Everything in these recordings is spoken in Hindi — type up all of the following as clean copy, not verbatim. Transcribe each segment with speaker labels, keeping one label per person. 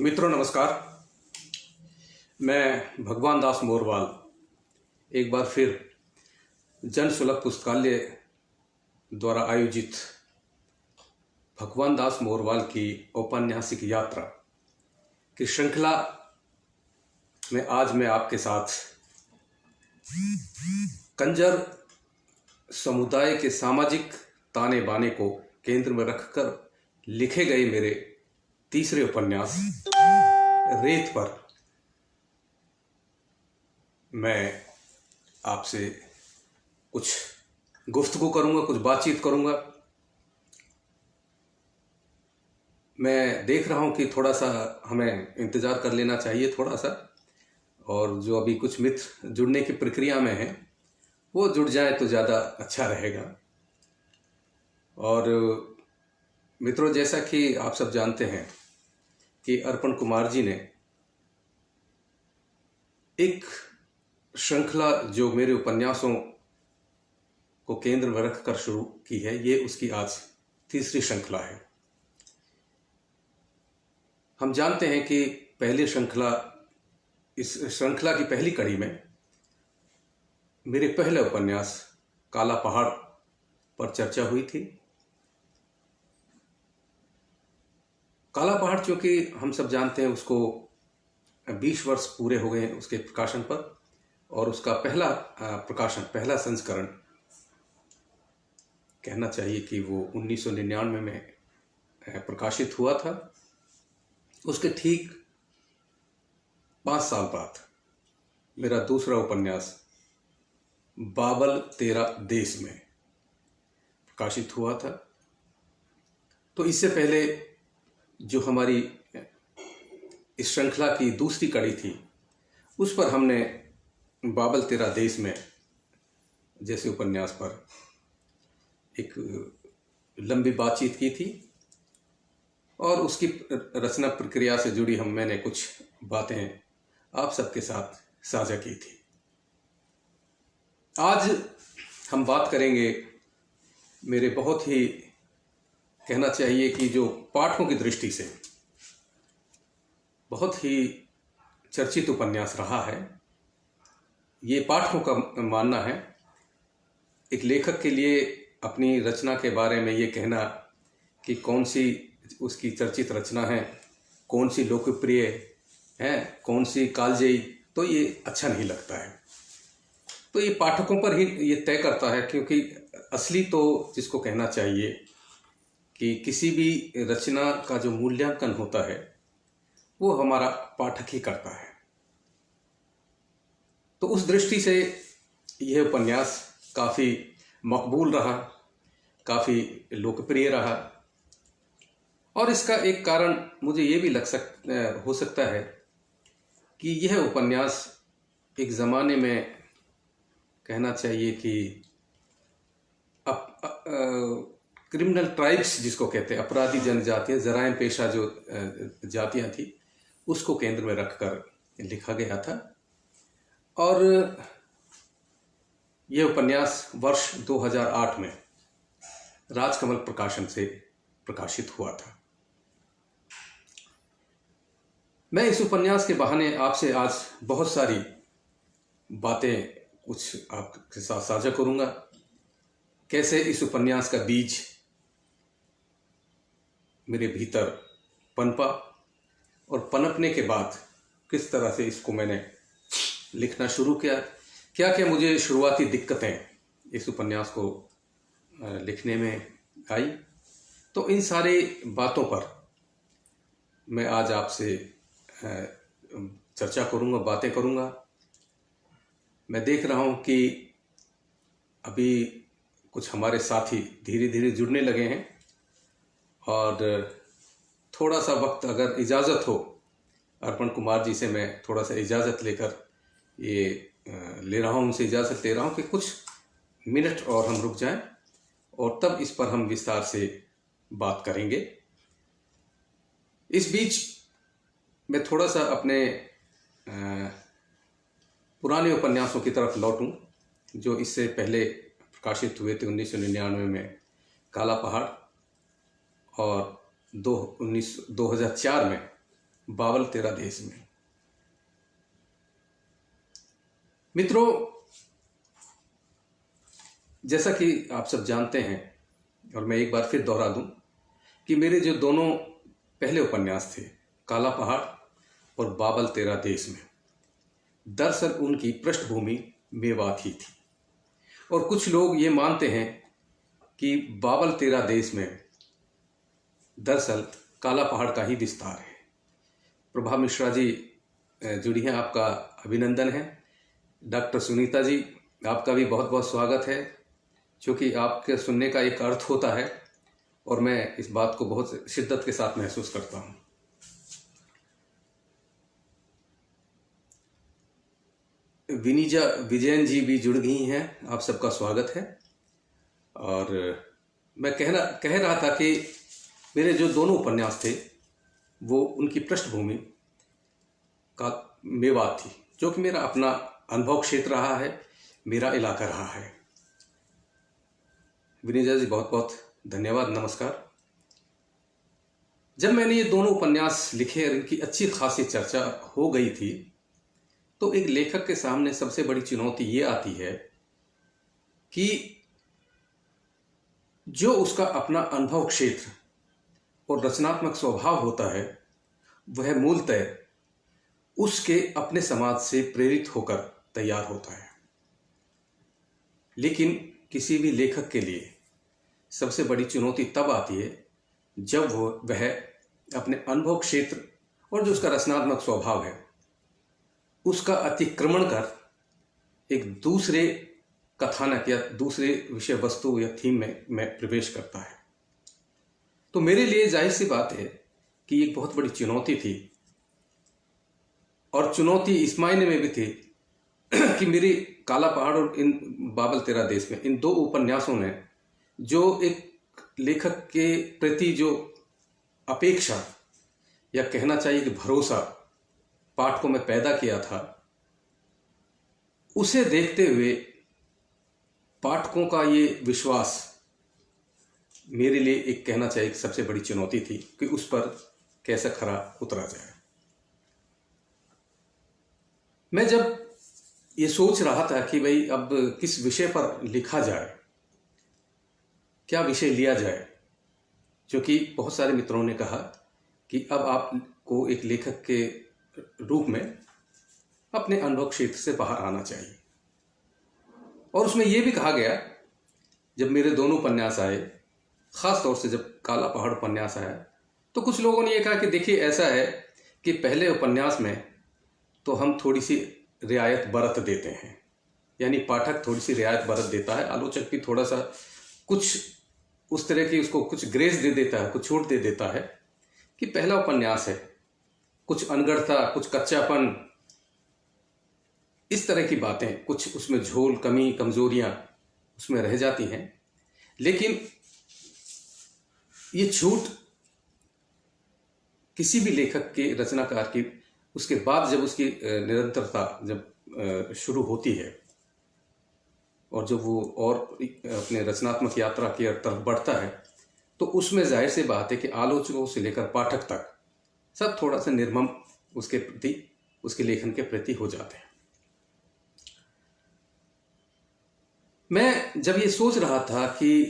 Speaker 1: मित्रों नमस्कार। मैं भगवान दास मोरवाल एक बार फिर जन सुलभ पुस्तकालय द्वारा आयोजित भगवान दास मोरवाल की औपन्यासिक यात्रा की श्रृंखला में आज मैं आपके साथ कंजर समुदाय के सामाजिक ताने बाने को केंद्र में रखकर लिखे गए मेरे तीसरे उपन्यास रेत पर मैं आपसे कुछ गुफ्तगू करूंगा, कुछ बातचीत करूंगा। मैं देख रहा हूं कि थोड़ा सा हमें इंतज़ार कर लेना चाहिए थोड़ा सा, और जो अभी कुछ मित्र जुड़ने की प्रक्रिया में हैं वो जुड़ जाए तो ज़्यादा अच्छा रहेगा। और मित्रों, जैसा कि आप सब जानते हैं कि अर्पण कुमार जी ने एक श्रृंखला जो मेरे उपन्यासों को केंद्र में रखकर शुरू की है, ये उसकी आज तीसरी श्रृंखला है। हम जानते हैं कि इस श्रृंखला की पहली कड़ी में मेरे पहले उपन्यास काला पहाड़ पर चर्चा हुई थी। काला पहाड़, चूंकि हम सब जानते हैं, उसको 20 वर्ष पूरे हो गए हैं उसके प्रकाशन पर, और उसका पहला संस्करण कहना चाहिए कि वो 1999 में प्रकाशित हुआ था। उसके ठीक 5 साल बाद मेरा दूसरा उपन्यास बाबल तेरा देश में प्रकाशित हुआ था। तो इससे पहले जो हमारी इस श्रृंखला की दूसरी कड़ी थी, उस पर हमने बाबल तेरा देश में जैसे उपन्यास पर एक लंबी बातचीत की थी, और उसकी रचना प्रक्रिया से जुड़ी मैंने कुछ बातें आप सबके साथ साझा की थी। आज हम बात करेंगे मेरे बहुत ही, कहना चाहिए कि जो पाठकों की दृष्टि से बहुत ही चर्चित उपन्यास रहा है। ये पाठकों का मानना है, एक लेखक के लिए अपनी रचना के बारे में ये कहना कि कौन सी उसकी चर्चित रचना है, कौन सी लोकप्रिय है, कौन सी कालजयी, तो ये अच्छा नहीं लगता है। तो ये पाठकों पर ही ये तय करता है, क्योंकि असली तो जिसको कहना चाहिए कि किसी भी रचना का जो मूल्यांकन होता है वो हमारा पाठक ही करता है। तो उस दृष्टि से यह उपन्यास काफ़ी मकबूल रहा, काफ़ी लोकप्रिय रहा, और इसका एक कारण मुझे ये भी हो सकता है कि यह उपन्यास एक ज़माने में, कहना चाहिए कि क्रिमिनल ट्राइब्स जिसको कहते हैं, अपराधी जनजातियाँ, जराइम पेशा जो जातियाँ थी, उसको केंद्र में रखकर लिखा गया था। और यह उपन्यास वर्ष 2008 में राजकमल प्रकाशन से प्रकाशित हुआ था। मैं इस उपन्यास के बहाने आपसे आज बहुत सारी बातें कुछ आपके साथ साझा करूंगा। कैसे इस उपन्यास का बीज मेरे भीतर पनपा, और पनपने के बाद किस तरह से इसको मैंने लिखना शुरू किया, क्या क्या मुझे शुरुआती दिक्कतें इस उपन्यास को लिखने में आई। तो इन सारी बातों पर मैं आज आपसे चर्चा करूंगा, बातें करूंगा। मैं देख रहा हूं कि अभी कुछ हमारे साथी धीरे धीरे जुड़ने लगे हैं, और थोड़ा सा वक्त अगर इजाज़त हो, अर्पण कुमार जी से मैं थोड़ा सा इजाज़त लेकर ले रहा हूँ, उनसे इजाज़त ले रहा हूँ कि कुछ मिनट और हम रुक जाएं, और तब इस पर हम विस्तार से बात करेंगे। इस बीच मैं थोड़ा सा अपने पुराने उपन्यासों की तरफ लौटूं जो इससे पहले प्रकाशित हुए थे 1999 में काला पहाड़, और 2004 में बावल तेरा देश में। मित्रों, जैसा कि आप सब जानते हैं और मैं एक बार फिर दोहरा दूं कि मेरे जो दोनों पहले उपन्यास थे, काला पहाड़ और बावल तेरा देश में, दरअसल उनकी पृष्ठभूमि मेवात ही थी। और कुछ लोग ये मानते हैं कि बावल तेरा देश में दरअसल काला पहाड़ का ही विस्तार है। प्रभा मिश्रा जी जुड़ी हैं, आपका अभिनंदन है। डॉक्टर सुनीता जी, आपका भी बहुत बहुत स्वागत है, क्योंकि आपके सुनने का एक अर्थ होता है और मैं इस बात को बहुत शिद्दत के साथ महसूस करता हूँ। विनीजा विजयन जी भी जुड़ गई हैं, आप सबका स्वागत है। और मैं कह रहा था कि मेरे जो दोनों उपन्यास थे वो उनकी पृष्ठभूमि का मेवात थी, जो कि मेरा अपना अनुभव क्षेत्र रहा है, मेरा इलाका रहा है। विनीजा जी बहुत बहुत धन्यवाद, नमस्कार। जब मैंने ये दोनों उपन्यास लिखे और इनकी अच्छी खासी चर्चा हो गई थी, तो एक लेखक के सामने सबसे बड़ी चुनौती ये आती है कि जो उसका अपना अनुभव क्षेत्र और रचनात्मक स्वभाव होता है, वह मूलतः उसके अपने समाज से प्रेरित होकर तैयार होता है। लेकिन किसी भी लेखक के लिए सबसे बड़ी चुनौती तब आती है जब वह अपने अनुभव क्षेत्र और जो उसका रचनात्मक स्वभाव है उसका अतिक्रमण कर एक दूसरे कथानक या दूसरे विषय वस्तु या थीम में प्रवेश करता है। तो मेरे लिए जाहिर सी बात है कि एक बहुत बड़ी चुनौती थी, और चुनौती इस मायने में भी थी कि मेरी काला पहाड़ और इन बावल तेरा देश में, इन दो उपन्यासों ने जो एक लेखक के प्रति जो अपेक्षा या कहना चाहिए कि भरोसा पाठकों में पैदा किया था, उसे देखते हुए पाठकों का ये विश्वास मेरे लिए एक कहना चाहिए कि सबसे बड़ी चुनौती थी कि उस पर कैसे खरा उतरा जाए। मैं जब ये सोच रहा था कि भाई अब किस विषय पर लिखा जाए, क्या विषय लिया जाए, क्योंकि बहुत सारे मित्रों ने कहा कि अब आपको एक लेखक के रूप में अपने अनुभव क्षेत्र से बाहर आना चाहिए। और उसमें यह भी कहा गया, जब मेरे दोनों उपन्यास आए, खास तौर से जब काला पहाड़ उपन्यास आया, तो कुछ लोगों ने यह कहा कि देखिए ऐसा है कि पहले उपन्यास में तो हम थोड़ी सी रियायत बरत देते हैं, यानी पाठक थोड़ी सी रियायत बरत देता है, आलोचक भी थोड़ा सा कुछ उस तरह की उसको कुछ ग्रेस दे देता है, कुछ छूट दे देता है कि पहला उपन्यास है, कुछ अनगढ़ता, कुछ कच्चापन, इस तरह की बातें, कुछ उसमें झोल, कमी, कमजोरियां उसमें रह जाती हैं। लेकिन ये छूट किसी भी लेखक के, रचनाकार की, उसके बाद जब उसकी निरंतरता जब शुरू होती है और जब वो और अपने रचनात्मक यात्रा की तरफ बढ़ता है, तो उसमें जाहिर सी बात है कि आलोचकों से लेकर पाठक तक सब थोड़ा सा निर्मम उसके प्रति, उसके लेखन के प्रति हो जाते हैं। मैं जब ये सोच रहा था कि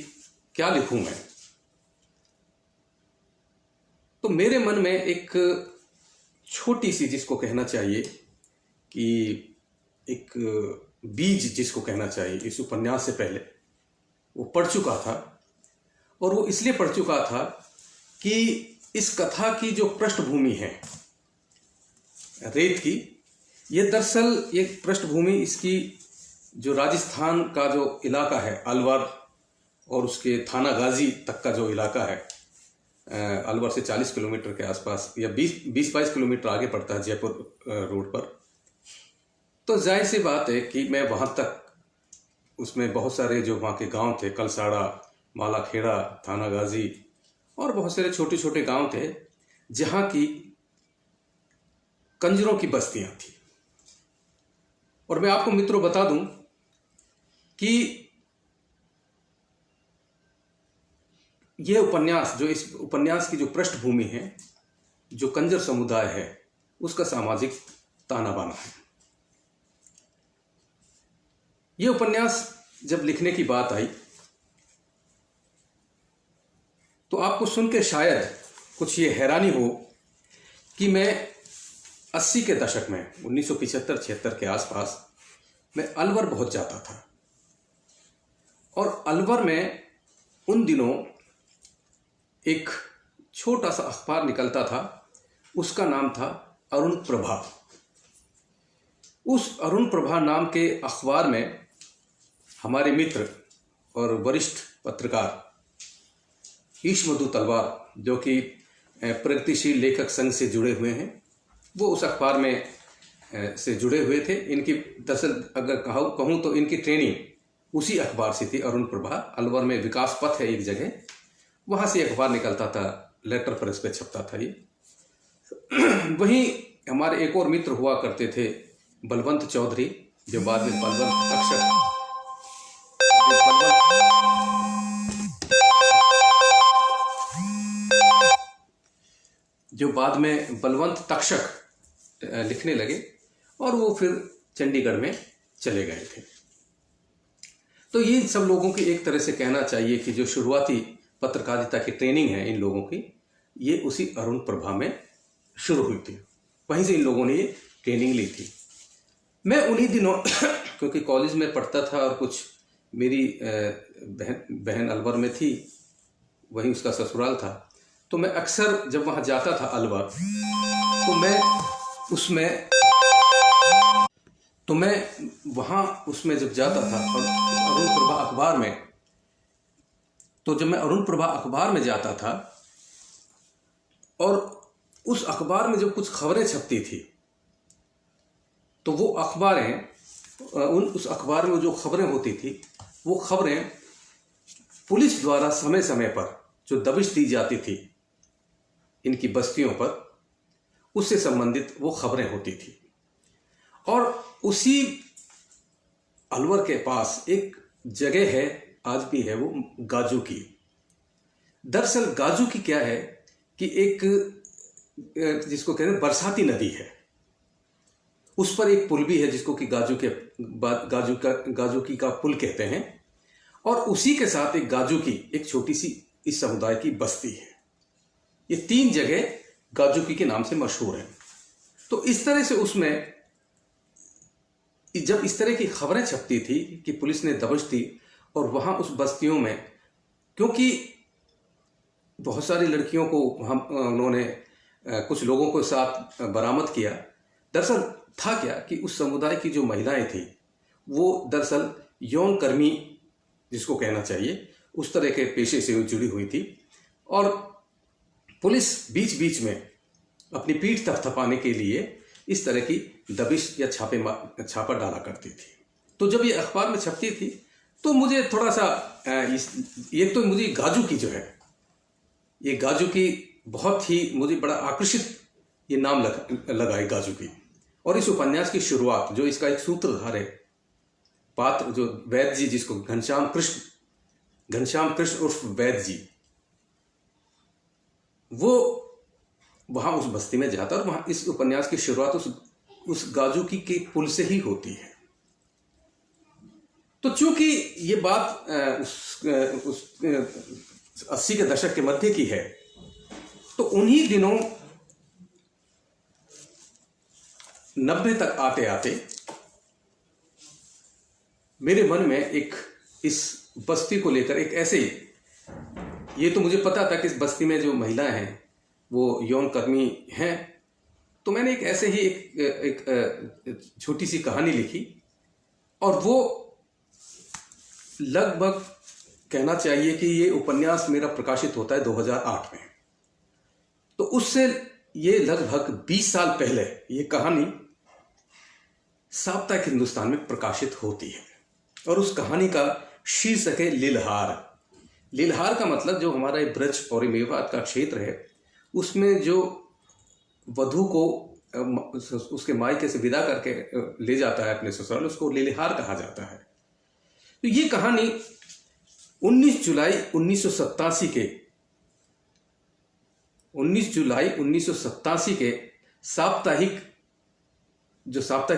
Speaker 1: क्या लिखूं मैं, तो मेरे मन में एक छोटी सी, जिसको कहना चाहिए कि एक बीज, जिसको कहना चाहिए, इस उपन्यास से पहले वो पढ़ चुका था। और वो इसलिए पढ़ चुका था कि इस कथा की जो पृष्ठभूमि है रेत की, ये दरअसल ये पृष्ठभूमि इसकी जो राजस्थान का जो इलाका है, अलवर और उसके थाना गाजी तक का जो इलाका है, अलवर से 40 किलोमीटर के आसपास या 20-22 किलोमीटर आगे पड़ता है जयपुर रोड पर। तो जाहिर सी बात है कि मैं वहाँ तक, उसमें बहुत सारे जो वहाँ के गांव थे, कलसाड़ा, मालाखेड़ा, थाना गाजी और बहुत सारे छोटे छोटे गांव थे जहाँ की कंजरों की बस्तियां थी। और मैं आपको मित्रों बता दूं कि यह उपन्यास, जो इस उपन्यास की जो पृष्ठभूमि है, जो कंजर समुदाय है उसका सामाजिक ताना बाना है। यह उपन्यास जब लिखने की बात आई तो आपको सुन के शायद कुछ ये हैरानी हो कि मैं 80 के दशक में 1975-76 के आसपास मैं अलवर बहुत जाता था। और अलवर में उन दिनों एक छोटा सा अखबार निकलता था, उसका नाम था अरुण प्रभा। उस अरुण प्रभा नाम के अखबार में हमारे मित्र और वरिष्ठ पत्रकार ईश मधु तलवार, जो कि प्रगतिशील लेखक संघ से जुड़े हुए हैं, वो उस अखबार में से जुड़े हुए थे। इनकी दरअसल अगर कहूँ तो इनकी ट्रेनिंग उसी अखबार से थी। अरुण प्रभा, अलवर में विकास पथ है एक जगह, वहाँ से अखबार निकलता था, लेटर प्रेस पे छपता था ये। वहीं हमारे एक और मित्र हुआ करते थे, बलवंत चौधरी, जो बाद में बलवंत तक्षक लिखने लगे और वो फिर चंडीगढ़ में चले गए थे। तो ये सब लोगों की एक तरह से कहना चाहिए कि जो शुरुआती पत्रकारिता की ट्रेनिंग है इन लोगों की, ये उसी अरुण प्रभा में शुरू हुई थी। वहीं से इन लोगों ने ये ट्रेनिंग ली थी। मैं उन्हीं दिनों क्योंकि कॉलेज में पढ़ता था और कुछ मेरी बहन अलवर में थी, वहीं उसका ससुराल था, तो मैं अक्सर जब वहाँ जाता था अलवर, तो मैं वहाँ उसमें जब जाता था और अरुण प्रभा अखबार में, तो जब मैं अरुण प्रभा अखबार में जाता था और उस अखबार में जब कुछ खबरें छपती थी, तो वो अखबारें, उस अखबार में जो खबरें होती थी, वो खबरें पुलिस द्वारा समय समय पर जो दबिश दी जाती थी इनकी बस्तियों पर, उससे संबंधित वो खबरें होती थी। और उसी अलवर के पास एक जगह है, आज भी है, वो गाजू की। दरअसल गाजू की क्या है कि एक, जिसको कहते हैं बरसाती नदी है, उस पर एक पुल भी है जिसको कि गाजू की का पुल कहते हैं। और उसी के साथ एक गाजू की एक छोटी सी इस समुदाय की बस्ती है। ये 3 जगह गाजूकी के नाम से मशहूर है। तो इस तरह से उसमें जब इस तरह की खबरें छपती थी कि पुलिस ने दबिश दी, और वहाँ उस बस्तियों में, क्योंकि बहुत सारी लड़कियों को वहाँ उन्होंने कुछ लोगों को साथ बरामद किया। दरअसल था क्या कि उस समुदाय की जो महिलाएं थी वो दरअसल यौन कर्मी, जिसको कहना चाहिए, उस तरह के पेशे से जुड़ी हुई थी। और पुलिस बीच बीच में अपनी पीठ थपथपाने के लिए इस तरह की दबिश या छापा डाला करती थी। तो जब ये अखबार में छपती थी तो मुझे थोड़ा सा ये तो मुझे गाजू की जो है, ये गाजू की बहुत ही मुझे बड़ा आकर्षित ये नाम लगा है गाजू की। और इस उपन्यास की शुरुआत, जो इसका एक सूत्रधार है, पात्र जो वैद्य जी, जिसको घनश्याम कृष्ण उर्फ वैद्य जी, वो वहां उस बस्ती में जाता है और वहां इस उपन्यास की शुरुआत उस गाजूकी के पुल से ही होती है। तो चूंकि ये बात उस 80 के दशक के मध्य की है, तो उन्हीं दिनों 90 तक आते आते मेरे मन में एक इस बस्ती को लेकर एक ऐसे, ये तो मुझे पता था कि इस बस्ती में जो महिलाएं हैं वो यौन कर्मी हैं, तो मैंने एक ऐसे ही एक छोटी सी कहानी लिखी। और वो लगभग कहना चाहिए कि ये उपन्यास मेरा प्रकाशित होता है 2008 में। तो उससे ये लगभग 20 साल पहले ये कहानी साप्ताहिक हिंदुस्तान में प्रकाशित होती है। और उस कहानी का शीर्षक है लिलहार। लिलहार का मतलब, जो हमारा ये ब्रज और मेवात का क्षेत्र है, उसमें जो वधू को उसके मायके से विदा करके ले जाता है अपने ससुराल, उसको लिलहार कहा जाता है। तो ये कहानी 19 जुलाई 1987 के 19 जुलाई 1987 के साप्ताहिक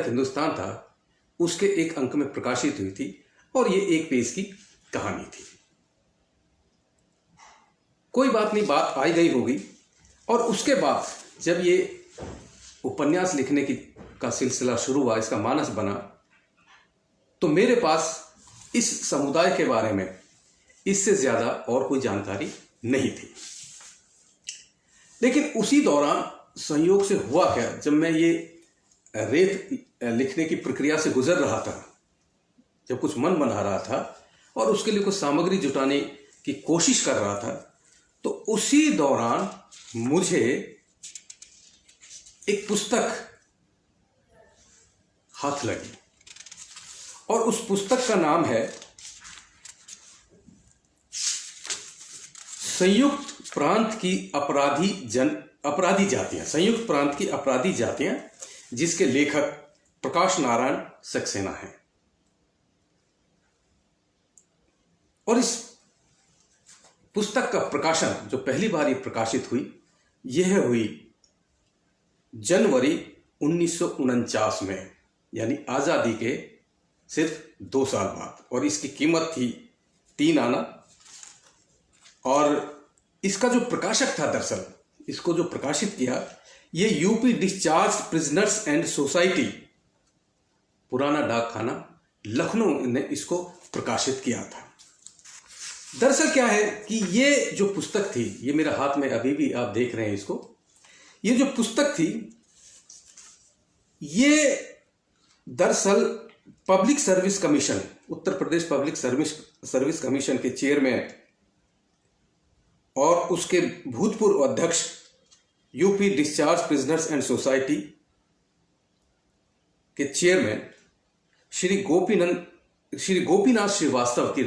Speaker 1: हिंदुस्तान था उसके एक अंक में प्रकाशित हुई थी और ये एक पेज की कहानी थी। कोई बात नहीं, बात आई गई होगी। और उसके बाद जब ये उपन्यास लिखने का सिलसिला शुरू हुआ, इसका मानस बना, तो मेरे पास इस समुदाय के बारे में इससे ज्यादा और कोई जानकारी नहीं थी। लेकिन उसी दौरान संयोग से हुआ क्या, जब मैं ये रेत लिखने की प्रक्रिया से गुजर रहा था, जब कुछ मन बना रहा था और उसके लिए कुछ सामग्री जुटाने की कोशिश कर रहा था, तो उसी दौरान मुझे एक पुस्तक हाथ लगी और उस पुस्तक का नाम है संयुक्त प्रांत की अपराधी जातियां, संयुक्त प्रांत की अपराधी जातियां, जिसके लेखक प्रकाश नारायण सक्सेना हैं। और इस पुस्तक का प्रकाशन जो पहली बार ये प्रकाशित हुई, यह हुई जनवरी 1949 में, यानी आजादी के सिर्फ 2 साल बाद। और इसकी कीमत थी 3 आना। और इसका जो प्रकाशक था, दरअसल इसको जो प्रकाशित किया, ये UP discharge prisoners and society, पुराना डाक खाना लखनऊ ने इसको प्रकाशित किया था। दरअसल क्या है कि ये जो पुस्तक थी, ये मेरे हाथ में अभी भी आप देख रहे हैं इसको, ये जो पुस्तक थी ये दरअसल public service commission, Uttar Pradesh public service commission के चेयरमैन और उसके भूतपूर्व अध्यक्ष UP discharge prisoners and society के चेयरमैन श्री गोपीनाथ श्रीवास्तव की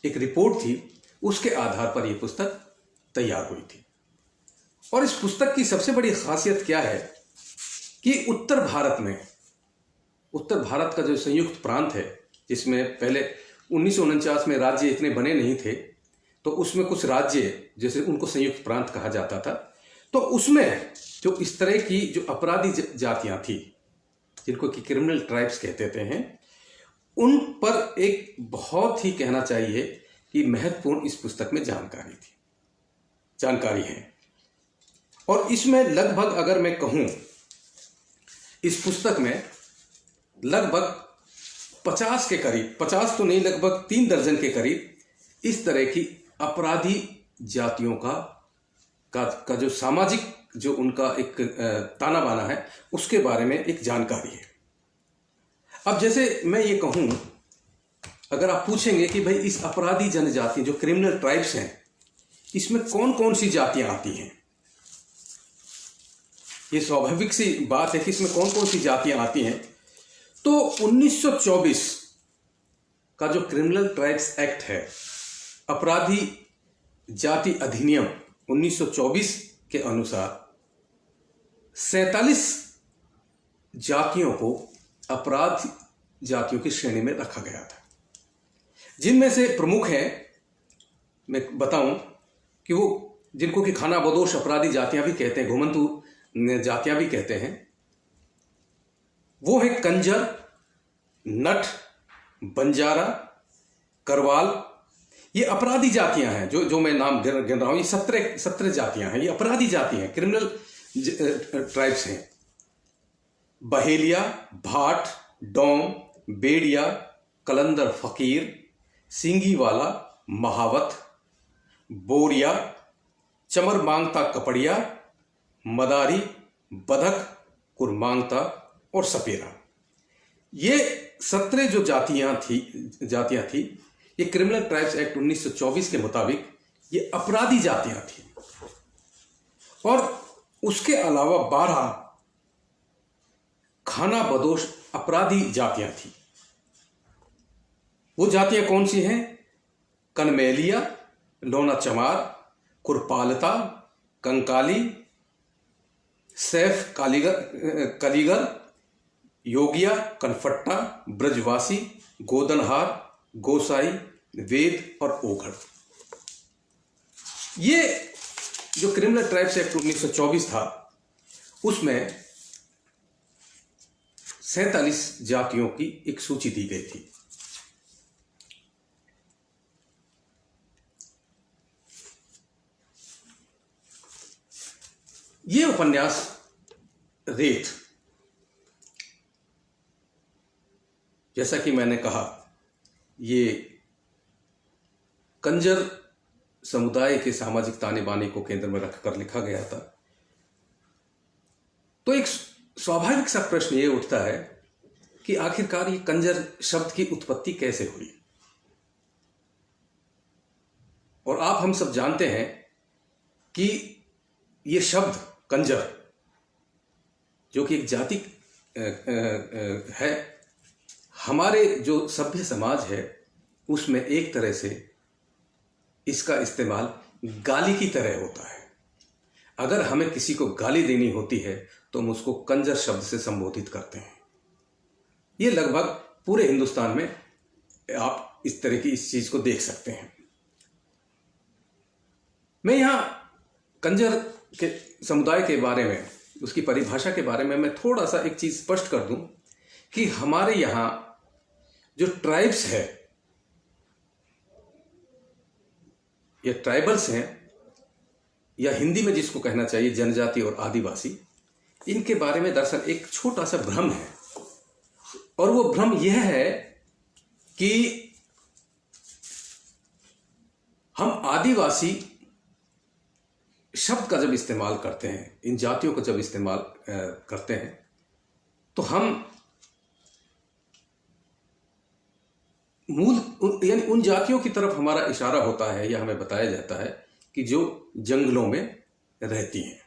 Speaker 1: एक रिपोर्ट थी, उसके आधार पर यह पुस्तक तैयार हुई थी। और इस पुस्तक की सबसे बड़ी खासियत क्या है कि उत्तर भारत का जो संयुक्त प्रांत है, जिसमें पहले 1949 में राज्य इतने बने नहीं थे, तो उसमें कुछ राज्य जैसे उनको संयुक्त प्रांत कहा जाता था, तो उसमें जो इस तरह की जो अपराधी जातियां थी, जिनको कि क्रिमिनल ट्राइब्स कहते हैं, उन पर एक बहुत ही कहना चाहिए कि महत्वपूर्ण इस पुस्तक में जानकारी है। और इसमें लगभग, अगर मैं कहूं, इस पुस्तक में लगभग 50 के करीब, 50 तो नहीं, लगभग 3 दर्जन के करीब इस तरह की अपराधी जातियों का जो सामाजिक, जो उनका एक ताना बाना है, उसके बारे में एक जानकारी है। अब जैसे मैं ये कहूं, अगर आप पूछेंगे कि भाई इस अपराधी जनजाति, जो क्रिमिनल ट्राइब्स हैं, इसमें कौन कौन सी जातियां आती हैं, ये स्वाभाविक सी बात है कि इसमें कौन कौन सी जातियां आती हैं। तो 1924 का जो क्रिमिनल ट्राइब्स एक्ट है, अपराधी जाति अधिनियम 1924 के अनुसार 47 जातियों को अपराध जातियों की श्रेणी में रखा गया था, जिनमें से प्रमुख हैं, मैं बताऊं कि वो जिनको कि खाना बदोश अपराधी जातियां भी कहते हैं, घुमंतू जातियां भी कहते हैं, वो है कंजर, नट, बंजारा, करवाल। ये अपराधी जातियां हैं, जो मैं नाम गिन रहा हूं, ये 17 जातियां हैं, ये अपराधी जाति हैं, क्रिमिनल ट्राइब्स हैं। बहेलिया, भाट, डोम, बेड़िया, कलंदर फकीर, सिंगीवाला, महावत, बोरिया, चमर मांगता कपड़िया, मदारी, बधक, कुरमांगता और सपेरा। ये 17 जो जातियां थी, ये क्रिमिनल ट्राइब्स एक्ट 1924 के मुताबिक ये अपराधी जातियां थी। और उसके अलावा 12 खाना बदोश अपराधी जातियां थी। वो जातियां कौन सी हैं? कनमेलिया, लोना चमार, कुरपालता, कंकाली, सैफ कलीगर, योगिया, कनफट्टा, ब्रजवासी, गोदनहार, गोसाई, वेद और ओघड़। ये जो क्रिमिनल ट्राइब्स एक्ट 1924 था उसमें 47 जातियों की एक सूची दी गई थी। ये उपन्यास रेत, जैसा कि मैंने कहा, ये कंजर समुदाय के सामाजिक ताने बाने को केंद्र में रखकर लिखा गया था। तो एक स्वाभाविक सा प्रश्न ये उठता है कि आखिरकार ये कंजर शब्द की उत्पत्ति कैसे हुई। और आप हम सब जानते हैं कि ये शब्द कंजर, जो कि एक जाति है, हमारे जो सभ्य समाज है उसमें एक तरह से इसका इस्तेमाल गाली की तरह होता है। अगर हमें किसी को गाली देनी होती है तो हम उसको कंजर शब्द से संबोधित करते हैं। ये लगभग पूरे हिंदुस्तान में आप इस तरह की इस चीज को देख सकते हैं। मैं यहां कंजर के समुदाय के बारे में, उसकी परिभाषा के बारे में मैं थोड़ा सा एक चीज स्पष्ट कर दूं कि हमारे यहां जो ट्राइब्स है या ट्राइबल्स हैं, या हिंदी में जिसको कहना चाहिए जनजाति और आदिवासी, इनके बारे में दरअसल एक छोटा सा भ्रम है। और वो भ्रम यह है कि हम आदिवासी शब्द का जब इस्तेमाल करते हैं, इन जातियों का जब इस्तेमाल करते हैं, तो हम मूल यानी उन जातियों की तरफ हमारा इशारा होता है, या हमें बताया जाता है कि जो जंगलों में रहती हैं।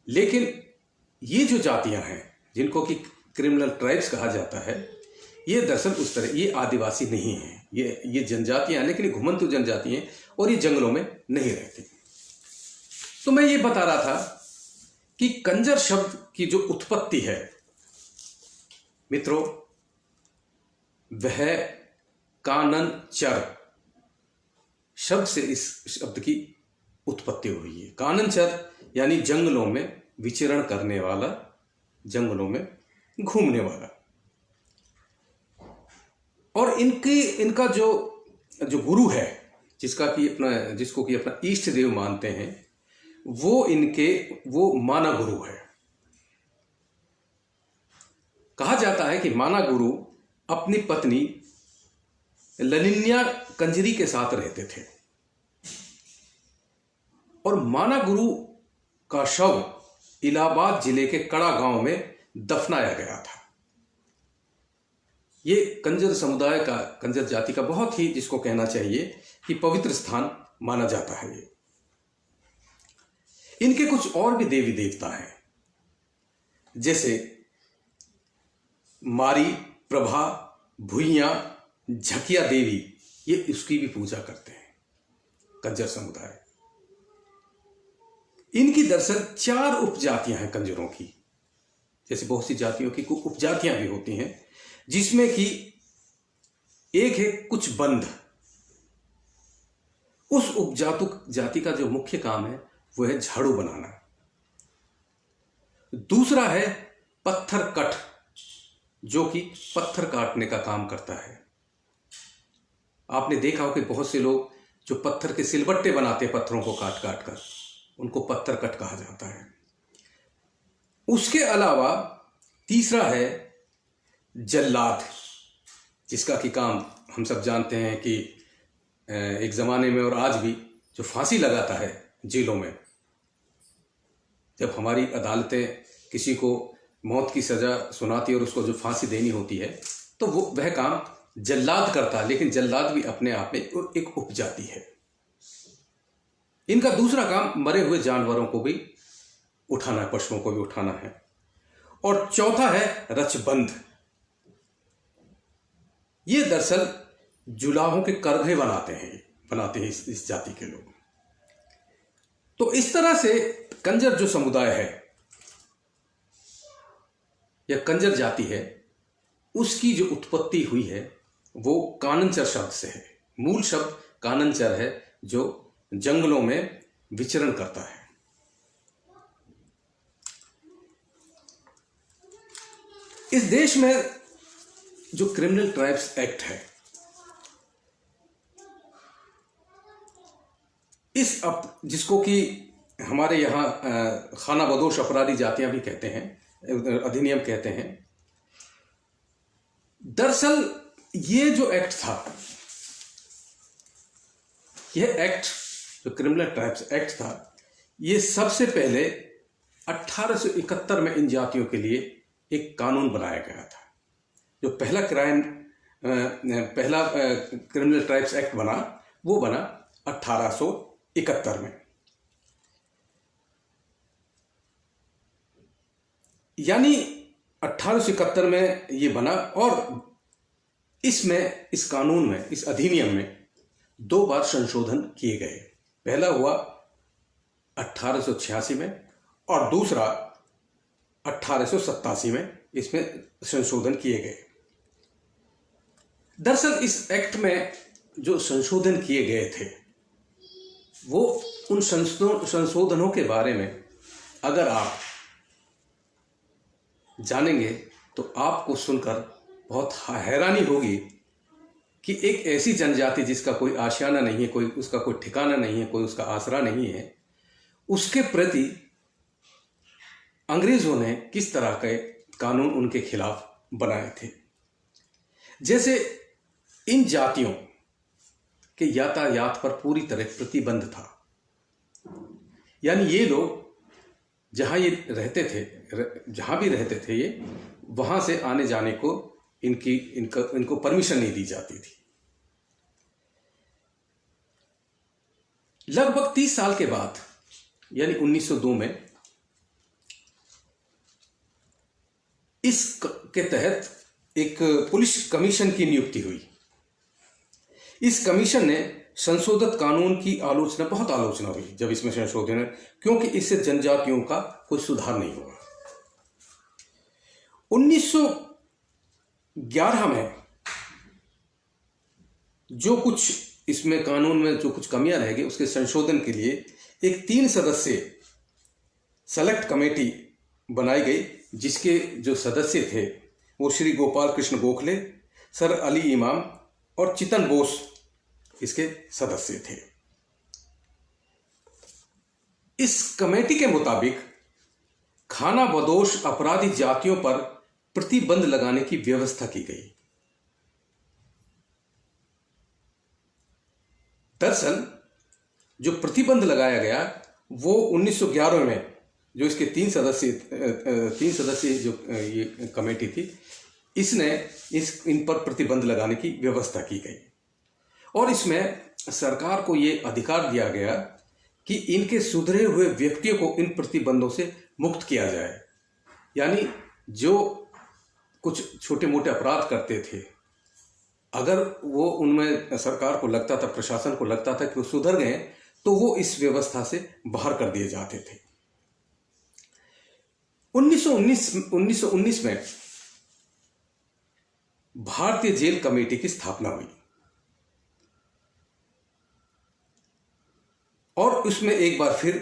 Speaker 1: लेकिन ये जो जातियां हैं जिनको कि क्रिमिनल ट्राइब्स कहा जाता है, ये दरअसल उस तरह, ये आदिवासी नहीं है। ये जनजातियां, लेकिन ये घुमंतु जनजातियां, और ये जंगलों में नहीं रहती। तो मैं ये बता रहा था कि कंजर शब्द की जो उत्पत्ति है मित्रों, वह कानन चर शब्द से इस शब्द की उत्पत्ति हुई है। काननचर यानी जंगलों में विचरण करने वाला, जंगलों में घूमने वाला। और इनका जो गुरु है, जिसको कि अपना इष्ट देव मानते हैं, वो माना गुरु है। कहा जाता है कि माना गुरु अपनी पत्नी लनिन्या कंजरी के साथ रहते थे, और माना गुरु का शव इलाहाबाद जिले के कड़ा गांव में दफनाया गया था। ये कंजर समुदाय का, कंजर जाति का बहुत ही, जिसको कहना चाहिए कि पवित्र स्थान माना जाता है। ये इनके कुछ और भी देवी देवता हैं, जैसे मारी, प्रभा, भुइया, झकिया देवी, ये इसकी भी पूजा करते हैं कंजर समुदाय। इनकी दरअसल 4 उपजातियां हैं कंजरों की। जैसे बहुत सी जातियों की कुछ उपजातियां भी होती हैं, जिसमें कि एक है कुछ बंध। उस उपजातु जाति का जो मुख्य काम है वो है झाड़ू बनाना। दूसरा है पत्थर कट, जो कि पत्थर काटने का काम करता है। आपने देखा हो कि बहुत से लोग जो पत्थर के सिलबट्टे बनाते हैं, पत्थरों को काट काट कर, उनको पत्थर कट कहा जाता है। उसके अलावा तीसरा है जल्लाद, जिसका कि काम हम सब जानते हैं कि एक जमाने में और आज भी जो फांसी लगाता है जेलों में। जब हमारी अदालतें किसी को मौत की सजा सुनाती है और उसको जो फांसी देनी होती है, तो वह काम जल्लाद करता है। लेकिन जल्लाद भी अपने आप में एक उपजाति है। इनका दूसरा काम मरे हुए जानवरों को भी उठाना है, पशुओं को भी उठाना है। और चौथा है रचबंध। ये दरअसल जुलाहों के करघे बनाते हैं इस जाति के लोग। तो इस तरह से कंजर जो समुदाय है या कंजर जाति है, उसकी जो उत्पत्ति हुई है वो काननचर शब्द से है। मूल शब्द काननचर है, जो जंगलों में विचरण करता है। इस देश में जो क्रिमिनल ट्राइब्स एक्ट है, जिसको कि हमारे यहाँ खाना बदोश अपराधी जातियां भी कहते हैं, अधिनियम कहते हैं। दरअसल ये जो एक्ट था, यह एक्ट जो क्रिमिनल ट्राइब्स एक्ट था, ये सबसे पहले 1871 में इन जातियों के लिए एक कानून बनाया गया था। जो पहला क्रिमिनल ट्राइब्स एक्ट बना, वो बना 1871 में। यानी 1871 में ये बना, और इसमें, इस कानून में, इस अधिनियम में 2 बार संशोधन किए गए। पहला हुआ 1886 में और दूसरा 1887 में इसमें संशोधन किए गए। दरअसल इस एक्ट में जो संशोधन किए गए थे, वो उन संशोधनों के बारे में अगर आप जानेंगे तो आपको सुनकर बहुत हैरानी होगी कि एक ऐसी जनजाति जिसका कोई आशियाना नहीं है, कोई उसका कोई ठिकाना नहीं है, कोई उसका आसरा नहीं है, उसके प्रति अंग्रेजों ने किस तरह के कानून उनके खिलाफ बनाए थे। जैसे इन जातियों के यातायात पर पूरी तरह प्रतिबंध था। यानी ये लोग जहां भी रहते थे, ये वहां से आने जाने को इनको परमिशन नहीं दी जाती थी। लगभग 30 साल के बाद, यानी 1902 में, इसके तहत एक पुलिस कमीशन की नियुक्ति हुई। इस कमीशन ने संशोधित कानून की बहुत आलोचना हुई जब इसमें संशोधन, क्योंकि इससे जनजातियों का कोई सुधार नहीं हुआ। 1911 में जो कुछ इसमें कानून में जो कुछ कमियां रह गई, उसके संशोधन के लिए एक 3 सदस्यीय सेलेक्ट कमेटी बनाई गई, जिसके जो सदस्य थे वो श्री गोपाल कृष्ण गोखले, सर अली इमाम और चितन बोस इसके सदस्य थे। इस कमेटी के मुताबिक खाना बदोश अपराधी जातियों पर प्रतिबंध लगाने की व्यवस्था की गई। दरअसल जो प्रतिबंध लगाया गया वो 1911 में जो इसके 3 सदस्यीय जो ये कमेटी थी, इसने इन पर प्रतिबंध लगाने की व्यवस्था की गई। और इसमें सरकार को ये अधिकार दिया गया कि इनके सुधरे हुए व्यक्तियों को इन प्रतिबंधों से मुक्त किया जाए। यानी जो कुछ छोटे मोटे अपराध करते थे, अगर वो उनमें सरकार को लगता था, प्रशासन को लगता था कि वो सुधर गए, तो वो इस व्यवस्था से बाहर कर दिए जाते थे। 1919 में भारतीय जेल कमेटी की स्थापना हुई और उसमें एक बार फिर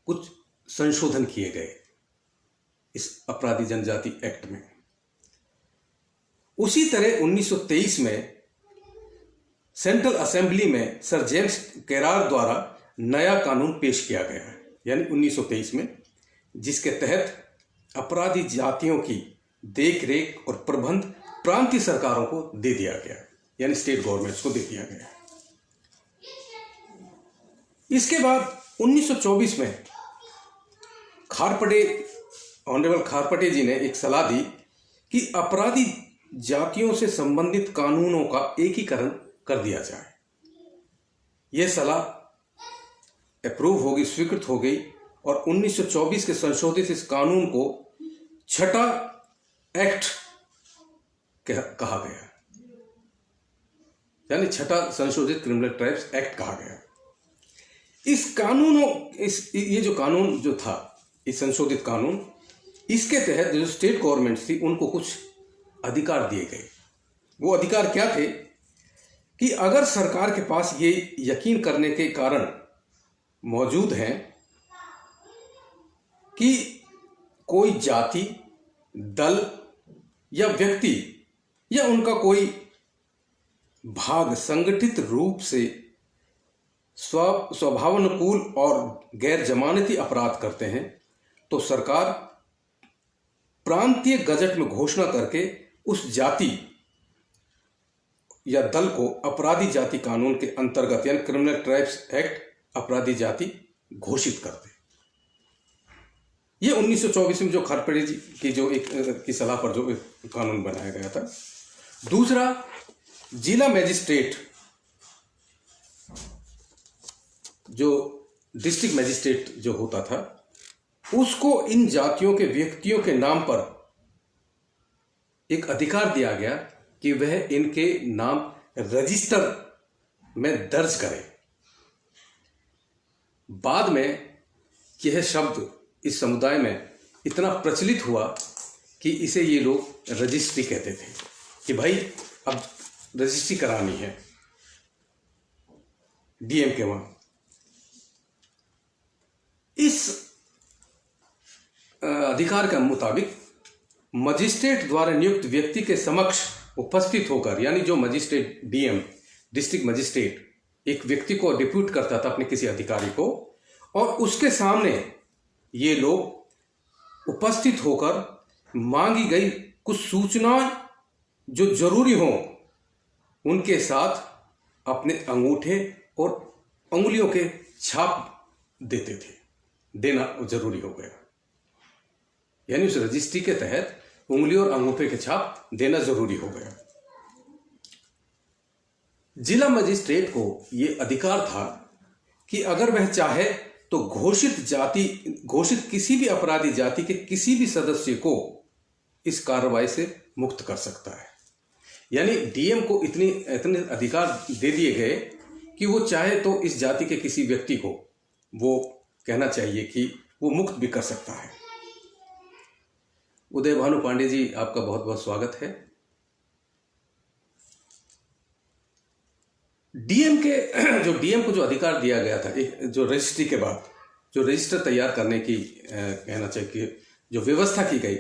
Speaker 1: कुछ संशोधन किए गए इस अपराधी जनजाति एक्ट में। उसी तरह 1923 में सेंट्रल असेंबली में सर जेम्स केरार द्वारा नया कानून पेश किया गया, यानी 1923 में, जिसके तहत अपराधी जातियों की देखरेख और प्रबंध प्रांतीय सरकारों को दे दिया गया, यानी स्टेट गवर्नमेंट्स को दे दिया गया। इसके बाद 1924 में ऑनरेबल खारपटे जी ने एक सलाह दी कि अपराधी जातियों से संबंधित कानूनों का एकीकरण कर दिया जाए। यह सलाह अप्रूव होगी, स्वीकृत हो गई और 1924 के संशोधित इस कानून को छठा एक्ट कहा गया, यानी छठा संशोधित क्रिमिनल ट्राइब्स एक्ट कहा गया। ये जो कानून जो था, इस संशोधित कानून, इसके तहत जो स्टेट गवर्नमेंट थी उनको कुछ अधिकार दिए गए। वो अधिकार क्या थे कि अगर सरकार के पास ये यकीन करने के कारण मौजूद हैं कि कोई जाति, दल या व्यक्ति या उनका कोई भाग संगठित रूप से स्वभावानुकूल और गैर जमानती अपराध करते हैं तो सरकार प्रांतीय गजट में घोषणा करके उस जाति या दल को अपराधी जाति कानून के अंतर्गत यानी क्रिमिनल ट्राइब्स एक्ट अपराधी जाति घोषित कर दे। ये 1924 में जो खारपेड़े जी की जो एक की सलाह पर जो कानून बनाया गया था। दूसरा, जिला मजिस्ट्रेट जो डिस्ट्रिक्ट मजिस्ट्रेट जो होता था उसको इन जातियों के व्यक्तियों के नाम पर एक अधिकार दिया गया कि वह इनके नाम रजिस्टर में दर्ज करे। बाद में यह शब्द इस समुदाय में इतना प्रचलित हुआ कि इसे ये लोग रजिस्ट्री कहते थे कि भाई अब रजिस्ट्री करानी है डीएम के वहां। इस अधिकार के मुताबिक मजिस्ट्रेट द्वारा नियुक्त व्यक्ति के समक्ष उपस्थित होकर, यानी जो मजिस्ट्रेट डीएम डिस्ट्रिक्ट मजिस्ट्रेट एक व्यक्ति को डिप्यूट करता था अपने किसी अधिकारी को, और उसके सामने ये लोग उपस्थित होकर मांगी गई कुछ सूचनाएं जो जरूरी हों उनके साथ अपने अंगूठे और उंगलियों के छाप देते थे। देना जरूरी हो गया, यानी उस रजिस्ट्री के तहत उंगली और अंगूठे के छाप देना जरूरी हो गया। जिला मजिस्ट्रेट को यह अधिकार था कि अगर वह चाहे तो घोषित किसी भी अपराधी जाति के किसी भी सदस्य को इस कार्रवाई से मुक्त कर सकता है। यानी डीएम को इतने अधिकार दे दिए गए कि वो चाहे तो इस जाति के किसी व्यक्ति को वो कहना चाहिए कि वो मुक्त भी कर सकता है। उदय भानु पांडे जी, आपका बहुत बहुत स्वागत है। डीएम को जो अधिकार दिया गया था, जो रजिस्ट्री के बाद जो रजिस्टर तैयार करने की कहना चाहिए कि जो व्यवस्था की गई,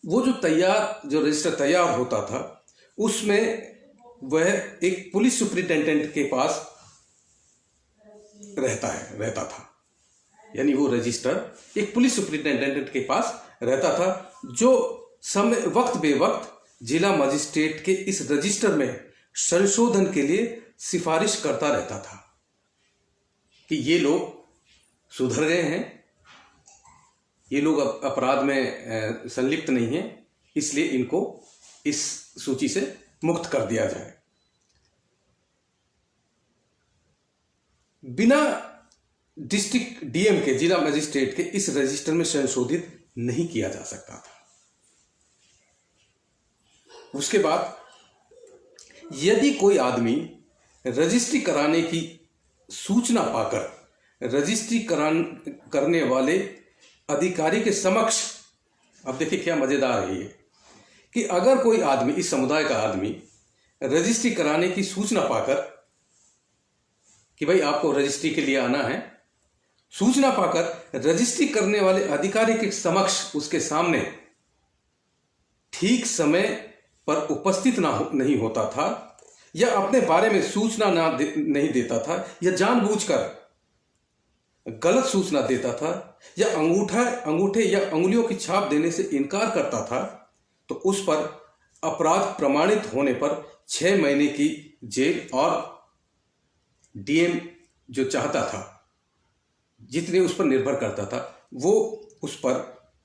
Speaker 1: वो जो रजिस्टर तैयार होता था उसमें वह एक पुलिस सुपरिटेंडेंट के पास रहता था। यानी वो रजिस्टर एक पुलिस सुपरिटेंडेंट के पास रहता था जो वक्त बेवक्त जिला मजिस्ट्रेट के इस रजिस्टर में संशोधन के लिए सिफारिश करता रहता था कि ये लोग सुधर गए हैं, ये लोग अपराध में संलिप्त नहीं हैं, इसलिए इनको इस सूची से मुक्त कर दिया जाए। बिना डिस्ट्रिक्ट डीएम के, जिला मजिस्ट्रेट के इस रजिस्टर में संशोधित नहीं किया जा सकता था। उसके बाद यदि कोई आदमी रजिस्ट्री कराने की सूचना पाकर रजिस्ट्री करने वाले अधिकारी के समक्ष, अब देखिए क्या मजेदार है ये, कि अगर कोई आदमी, इस समुदाय का आदमी रजिस्ट्री कराने की सूचना पाकर कि भाई आपको रजिस्ट्री के लिए आना है, सूचना पाकर रजिस्ट्री करने वाले अधिकारी के समक्ष उसके सामने ठीक समय पर उपस्थित नहीं होता था या अपने बारे में सूचना नहीं देता था या जानबूझकर गलत सूचना देता था या अंगूठे या उंगलियों की छाप देने से इनकार करता था, तो उस पर अपराध प्रमाणित होने पर 6 महीने की जेल और डीएम जो चाहता था, जितने उस पर निर्भर करता था, वो उस पर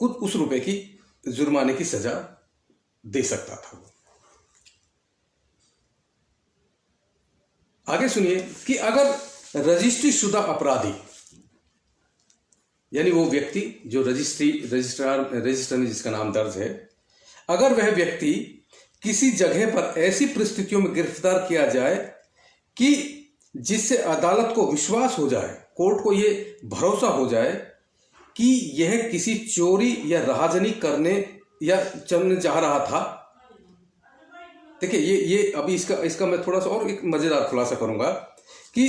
Speaker 1: कुछ रुपए की जुर्माने की सजा दे सकता था। आगे सुनिए कि अगर रजिस्ट्री शुदा अपराधी, यानी वो व्यक्ति जो रजिस्टर में जिसका नाम दर्ज है, अगर वह व्यक्ति किसी जगह पर ऐसी परिस्थितियों में गिरफ्तार किया जाए कि जिससे अदालत को विश्वास हो जाए, कोर्ट को यह भरोसा हो जाए कि यह किसी चोरी या राहजनी करने जा रहा था। देखिए ये अभी इसका मैं थोड़ा सा और एक मजेदार खुलासा करूंगा कि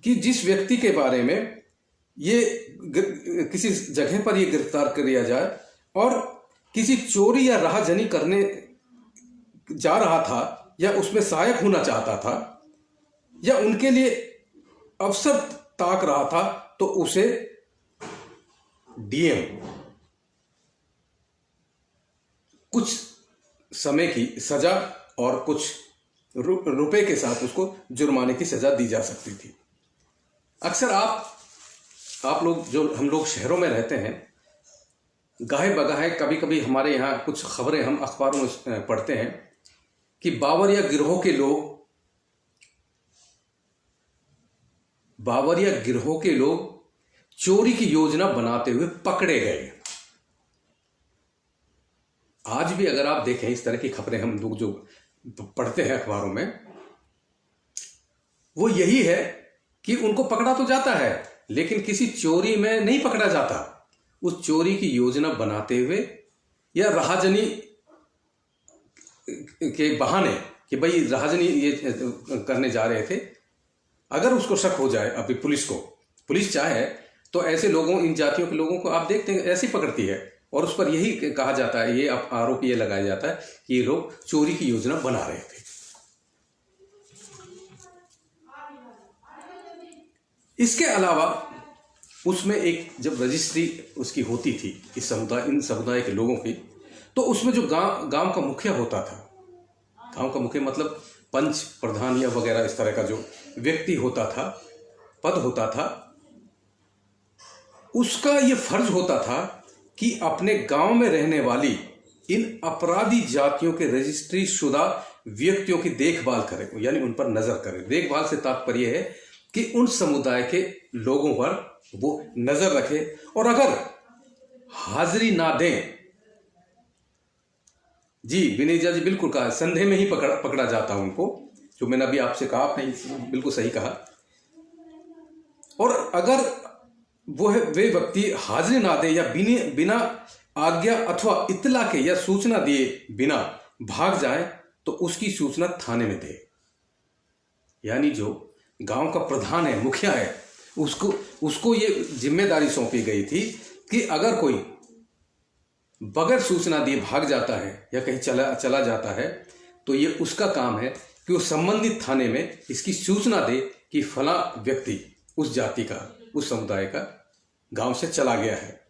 Speaker 1: कि जिस व्यक्ति के बारे में ये किसी जगह पर ये गिरफ्तार कर लिया जाए और किसी चोरी या राहजनी करने जा रहा था या उसमें सहायक होना चाहता था या उनके लिए अवसर ताक रहा था, तो उसे डीएम कुछ समय की सजा और कुछ रुपए के साथ उसको जुर्माने की सजा दी जा सकती थी। अक्सर आप लोग जो हम लोग शहरों में रहते हैं, गाहे बगाहे कभी कभी हमारे यहाँ कुछ खबरें हम अखबारों में पढ़ते हैं कि बावरिया गिरोह के लोग चोरी की योजना बनाते हुए पकड़े गए। आज भी अगर आप देखें इस तरह की खबरें हम लोग जो पढ़ते हैं अखबारों में, वो यही है कि उनको पकड़ा तो जाता है लेकिन किसी चोरी में नहीं पकड़ा जाता। उस चोरी की योजना बनाते हुए या राहजनी के बहाने कि भाई राहजनी ये करने जा रहे थे, अगर उसको शक हो जाए, अभी पुलिस चाहे तो ऐसे लोगों, इन जातियों के लोगों को आप देखते हैं ऐसे ही पकड़ती है और उस पर यही कहा जाता है, ये आरोप ये लगाया जाता है कि ये लोग चोरी की योजना बना रहे थे। इसके अलावा उसमें एक जब रजिस्ट्री उसकी होती थी इन समुदाय के लोगों की, तो उसमें जो गांव का मुखिया होता था, गांव का मुखिया मतलब पंच प्रधान या वगैरह इस तरह का जो व्यक्ति होता था, पद होता था, उसका ये फर्ज होता था कि अपने गांव में रहने वाली इन अपराधी जातियों के रजिस्ट्री शुदा व्यक्तियों की देखभाल करे, यानी उन पर नजर करे। देखभाल से तात्पर्य है कि उन समुदाय के लोगों पर वो नजर रखे और अगर हाजिरी ना दें, जी विनेजा जी बिल्कुल कहा, संदेह में ही पकड़ा जाता उनको, जो मैंने अभी आपसे कहा, आपने बिल्कुल सही कहा। और अगर वे व्यक्ति हाजिरी ना दे या बिना आज्ञा अथवा इत्तला के या सूचना दिए बिना भाग जाए, तो उसकी सूचना थाने में दे। यानी जो गांव का प्रधान है, मुखिया है, उसको ये जिम्मेदारी सौंपी गई थी कि अगर कोई बगैर सूचना दिए भाग जाता है या कहीं चला जाता है, तो ये उसका काम है कि वो संबंधित थाने में इसकी सूचना दे कि फला व्यक्ति उस जाति का, उस समुदाय का गांव से चला गया है।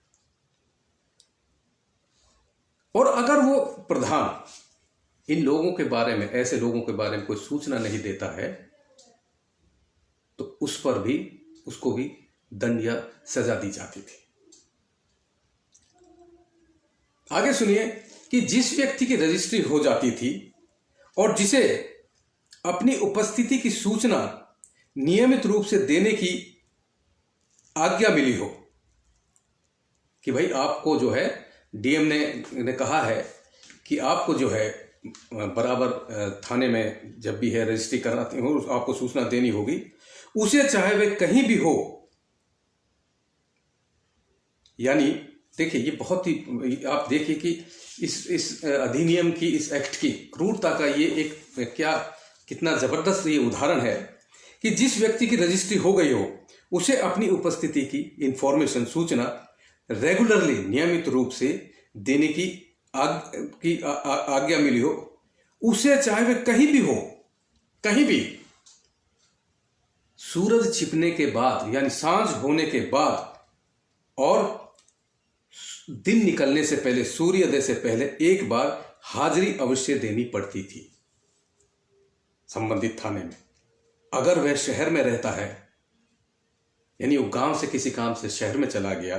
Speaker 1: और अगर वो प्रधान इन लोगों के बारे में, ऐसे लोगों के बारे में कोई सूचना नहीं देता है, तो उसको भी दंड या सजा दी जाती थी। आगे सुनिए कि जिस व्यक्ति की रजिस्ट्री हो जाती थी और जिसे अपनी उपस्थिति की सूचना नियमित रूप से देने की आज्ञा मिली हो, कि भाई आपको जो है डीएम ने कहा है कि आपको जो है बराबर थाने में जब भी है रजिस्ट्री कराती हो, आपको सूचना देनी होगी, उसे चाहे वे कहीं भी हो। यानी देखिए, ये बहुत ही, आप देखिए कि इस अधिनियम की, इस एक्ट की क्रूरता का ये एक कितना जबरदस्त ये उदाहरण है कि जिस व्यक्ति की रजिस्ट्री हो गई हो, उसे अपनी उपस्थिति की इंफॉर्मेशन, सूचना रेगुलरली, नियमित रूप से देने की आज्ञा मिली हो, उसे चाहे वे कहीं भी हो, कहीं भी, सूरज छिपने के बाद यानी सांझ होने के बाद और दिन निकलने से पहले, सूर्योदय से पहले एक बार हाजिरी अवश्य देनी पड़ती थी संबंधित थाने में। अगर वह शहर में रहता है, यानी वो गांव से किसी काम से शहर में चला गया,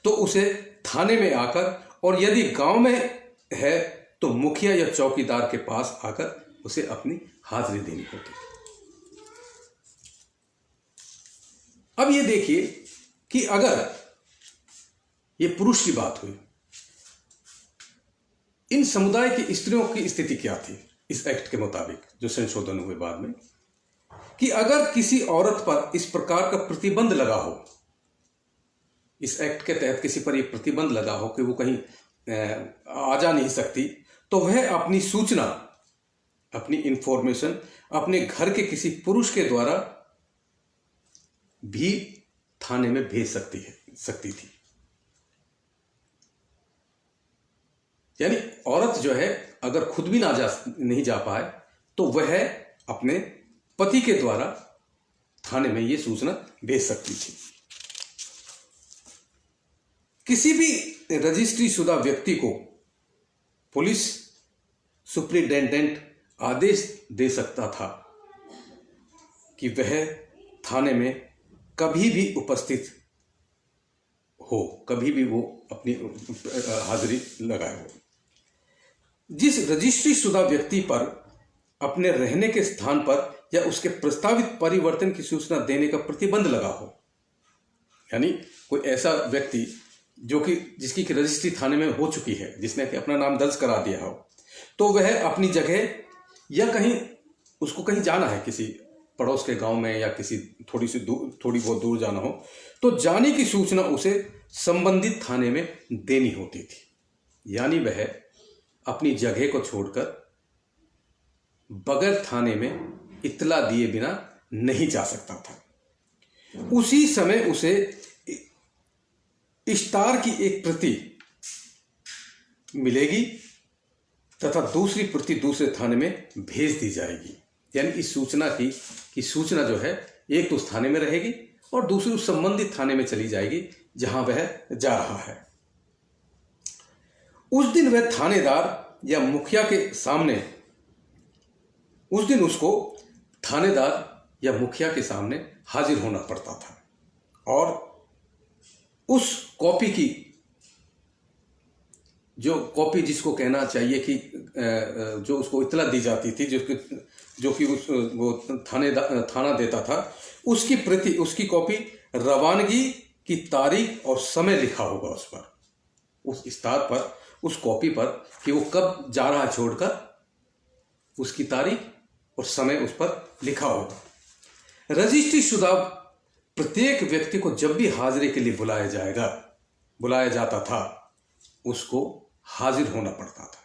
Speaker 1: तो उसे थाने में आकर, और यदि गांव में है तो मुखिया या चौकीदार के पास आकर उसे अपनी हाजिरी देनी होती। अब ये देखिए कि अगर ये पुरुष की बात हुई, इन समुदाय की स्त्रियों की स्थिति क्या थी इस एक्ट के मुताबिक, जो संशोधन हुए बाद में, कि अगर किसी औरत पर इस प्रकार का प्रतिबंध लगा हो, इस एक्ट के तहत किसी पर यह प्रतिबंध लगा हो कि वो कहीं आ जा नहीं सकती, तो वह अपनी सूचना, अपनी इंफॉर्मेशन अपने घर के किसी पुरुष के द्वारा भी थाने में भेज सकती थी। यानी औरत जो है अगर खुद भी नहीं जा पाए तो वह अपने पति के द्वारा थाने में यह सूचना भेज सकती थी। किसी भी रजिस्ट्री शुदा व्यक्ति को पुलिस सुप्रिंटेंडेंट आदेश दे सकता था कि वह थाने में कभी भी उपस्थित हो, कभी भी वो अपनी हाजिरी लगाए हो। जिस रजिस्ट्री शुदा व्यक्ति पर अपने रहने के स्थान पर या उसके प्रस्तावित परिवर्तन की सूचना देने का प्रतिबंध लगा हो, यानी कोई ऐसा व्यक्ति जो कि जिसकी रजिस्ट्री थाने में हो चुकी है, जिसने कि अपना नाम दर्ज करा दिया हो, तो वह अपनी जगह या उसको कहीं जाना है, किसी पड़ोस के गांव में या किसी थोड़ी बहुत दूर जाना हो, तो जाने की सूचना उसे संबंधित थाने में देनी होती थी। यानी वह अपनी जगह को छोड़कर बगैर थाने में इत्तला दिए बिना नहीं जा सकता था। उसी समय उसे इश्तार की एक प्रति मिलेगी तथा दूसरी प्रति दूसरे थाने में भेज दी जाएगी। यानी इस सूचना की सूचना जो है एक तो उस थाने में रहेगी और दूसरी उस संबंधित थाने में चली जाएगी जहां वह जा रहा है। उस दिन वह थानेदार या मुखिया के सामने, उस दिन उसको थानेदार या मुखिया के सामने हाजिर होना पड़ता था और उस कॉपी की, जो कॉपी जिसको कहना चाहिए कि जो उसको इत्तला दी जाती थी, जो कि वो थाना देता था, उसकी प्रति, उसकी कॉपी रवानगी की तारीख और समय लिखा होगा उस पर, उस इस्तार पर, उस कॉपी पर कि वो कब जा रहा है छोड़कर, उसकी तारीख और समय उस पर लिखा होगा। रजिस्ट्री शुदा प्रत्येक व्यक्ति को जब भी हाजिरी के लिए बुलाया जाता था, उसको हाजिर होना पड़ता था।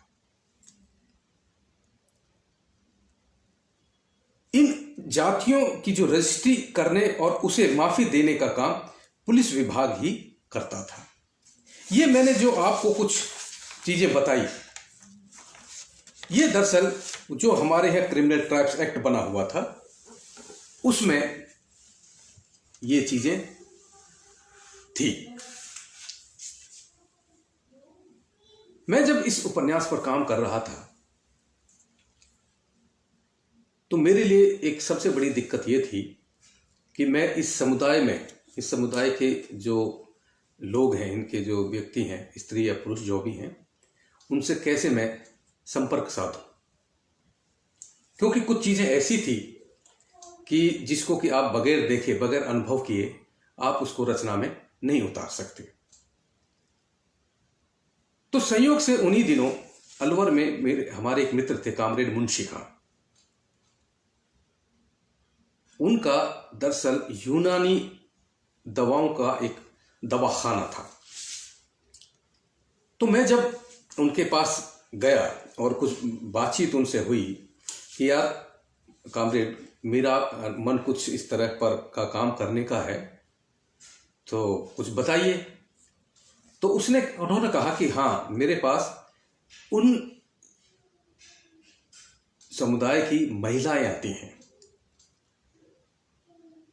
Speaker 1: इन जातियों की जो रजिस्ट्री करने और उसे माफी देने का काम पुलिस विभाग ही करता था। ये मैंने जो आपको कुछ चीजें बताई, ये दरअसल जो हमारे यहाँ क्रिमिनल ट्राइब्स एक्ट बना हुआ था, उसमें ये चीजें थी। मैं जब इस उपन्यास पर काम कर रहा था तो मेरे लिए एक सबसे बड़ी दिक्कत ये थी कि मैं इस समुदाय के जो लोग हैं, इनके जो व्यक्ति हैं, स्त्री या पुरुष जो भी हैं, उनसे कैसे मैं संपर्क साधूं, क्योंकि कुछ चीजें ऐसी थी कि जिसको कि आप बगैर देखे, बगैर अनुभव किए आप उसको रचना में नहीं उतार सकते। तो संयोग से उन्हीं दिनों अलवर में हमारे एक मित्र थे, कामरेड मुंशी खान। उनका दरअसल यूनानी दवाओं का एक दवाखाना था। तो मैं जब उनके पास गया और कुछ बातचीत उनसे हुई कि यार कामरेड, मेरा मन कुछ इस तरह पर का काम करने का है, तो कुछ बताइए। तो उन्होंने कहा कि हाँ, मेरे पास उन समुदाय की महिलाएं आती हैं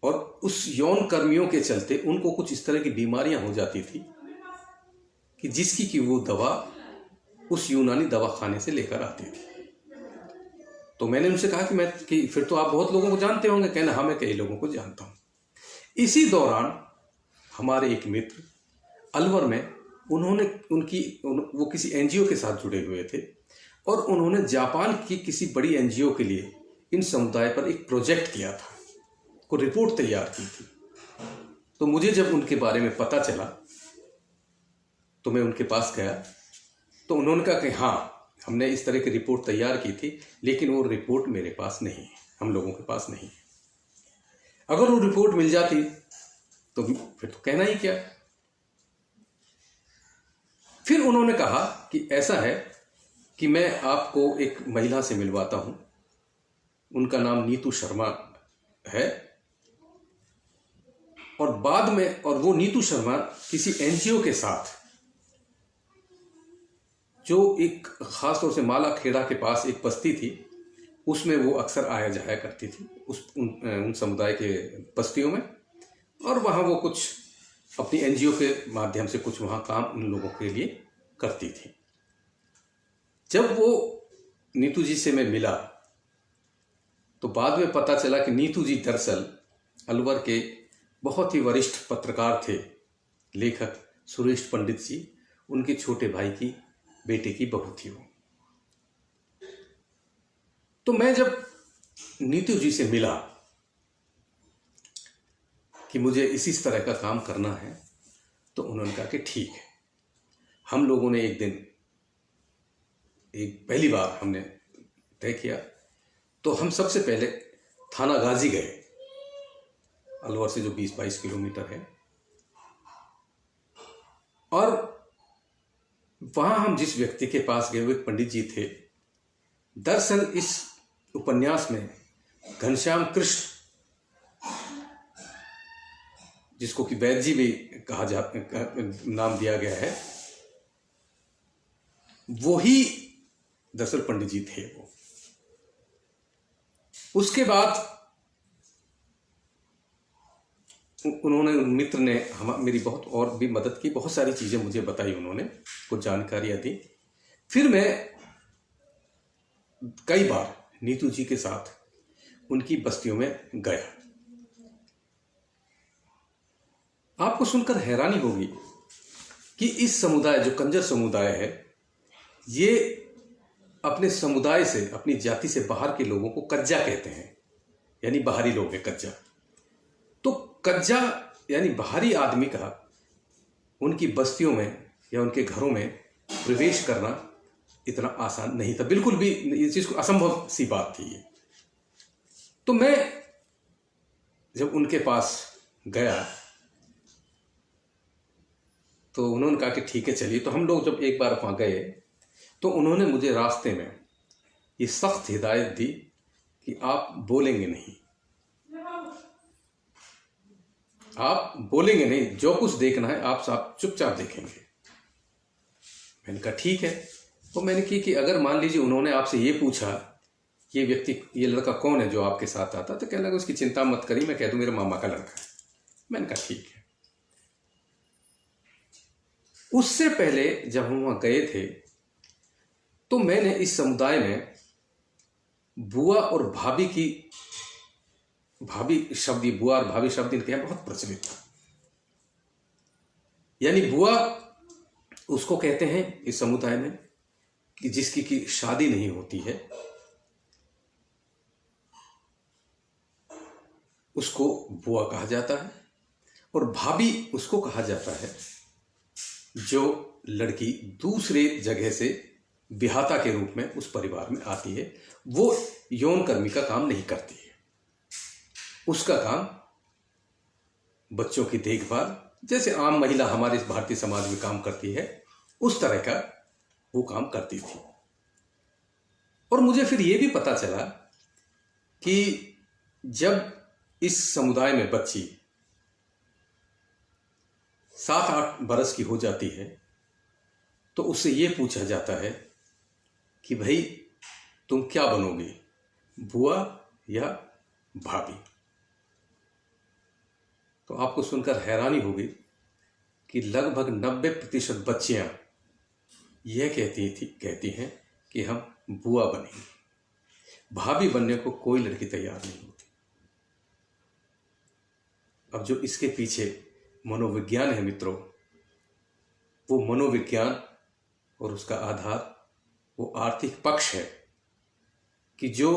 Speaker 1: और उस यौन कर्मियों के चलते उनको कुछ इस तरह की बीमारियां हो जाती थी कि जिसकी कि वो दवा उस यूनानी दवाखाने से लेकर आती थी। तो मैंने उनसे कहा कि फिर तो आप बहुत लोगों को जानते होंगे। कहना हाँ, मैं कई लोगों को जानता हूं। इसी दौरान हमारे एक मित्र अलवर में, वो किसी एनजीओ के साथ जुड़े हुए थे और उन्होंने जापान की किसी बड़ी एनजीओ के लिए इन समुदाय पर एक प्रोजेक्ट किया था, को रिपोर्ट तैयार की थी। तो मुझे जब उनके बारे में पता चला तो मैं उनके पास गया, तो उन्होंने कहा कि हाँ, हमने इस तरह की रिपोर्ट तैयार की थी, लेकिन वो रिपोर्ट मेरे पास नहीं है, हम लोगों के पास नहीं है। अगर वो रिपोर्ट मिल जाती तो फिर तो कहना ही क्या। फिर उन्होंने कहा कि ऐसा है कि मैं आपको एक महिला से मिलवाता हूं, उनका नाम नीतू शर्मा है, और बाद में, और वो नीतू शर्मा किसी एनजीओ के साथ, जो एक खास तौर से माला खेड़ा के पास एक बस्ती थी, उसमें वो अक्सर आया जाया करती थी उन समुदाय के बस्तियों में, और वहाँ वो कुछ अपनी एनजीओ के माध्यम से कुछ वहाँ काम उन लोगों के लिए करती थी। जब वो नीतू जी से मैं मिला तो बाद में पता चला कि नीतू जी दरअसल अलवर के बहुत ही वरिष्ठ पत्रकार थे, लेखक सुरेश पंडित जी, उनके छोटे भाई की बेटे की बहू थी वो। तो मैं जब नीतू जी से मिला कि मुझे इसी तरह का काम करना है, तो उन्होंने कहा कि ठीक है। हम लोगों ने एक दिन, एक पहली बार हमने तय किया, तो हम सबसे पहले थाना गाजी गए, अलवर से जो 20-22 किलोमीटर है, और वहां हम जिस व्यक्ति के पास गए वो एक पंडित जी थे। दरअसल इस उपन्यास में घनश्याम कृष्ण, जिसको कि वैद्य जी भी कहा नाम दिया गया है, वो ही दरअसल पंडित जी थे वो। उसके बाद उन्होंने, मित्र ने मेरी बहुत और भी मदद की, बहुत सारी चीजें मुझे बताई उन्होंने, कुछ जानकारियां दी। फिर मैं कई बार नीतू जी के साथ उनकी बस्तियों में गया। आपको सुनकर हैरानी होगी कि इस समुदाय, जो कंजर समुदाय है, ये अपने समुदाय से, अपनी जाति से बाहर के लोगों को कज्जा कहते हैं, यानी बाहरी लोग हैं कज्जा। तो कज्जा यानी बाहरी आदमी का उनकी बस्तियों में या उनके घरों में प्रवेश करना इतना आसान नहीं था, बिल्कुल भी इस चीज को असंभव सी बात थी ये। तो मैं जब उनके पास गया तो उन्होंने कहा कि ठीक है चलिए। तो हम लोग जब एक बार वहां गए तो उन्होंने मुझे रास्ते में ये सख्त हिदायत दी कि आप बोलेंगे नहीं, आप बोलेंगे नहीं, जो कुछ देखना है आप चुपचाप देखेंगे। मैंने कहा ठीक है। तो मैंने की कि अगर मान लीजिए उन्होंने आपसे ये पूछा ये व्यक्ति, ये लड़का कौन है जो आपके साथ आता, तो कहने लगा उसकी चिंता मत करिए, मैं कह दूं मेरे मामा का लड़का है। मैंने कहा ठीक है। उससे पहले जब हम वहां गए थे तो मैंने इस समुदाय में बुआ और भाभी की, भाभी शब्द, बुआ और भाभी शब्द इनके यहां बहुत प्रचलित था। यानी बुआ उसको कहते हैं इस समुदाय में कि जिसकी की शादी नहीं होती है, उसको बुआ कहा जाता है, और भाभी उसको कहा जाता है जो लड़की दूसरे जगह से विहाता के रूप में उस परिवार में आती है। वो यौन कर्मी का काम नहीं करती है, उसका काम बच्चों की देखभाल, जैसे आम महिला हमारे इस भारतीय समाज में काम करती है, उस तरह का वो काम करती थी। और मुझे फिर ये भी पता चला कि जब इस समुदाय में बच्ची 7-8 बरस की हो जाती है तो उससे ये पूछा जाता है कि भाई तुम क्या बनोगे, बुआ या भाभी। तो आपको सुनकर हैरानी होगी कि लगभग 90% बच्चियां यह कहती हैं कि हम बुआ बनेंगे, भाभी बनने को कोई लड़की तैयार नहीं होती। अब जो इसके पीछे मनोविज्ञान है मित्रों, वो मनोविज्ञान और उसका आधार वो आर्थिक पक्ष है कि जो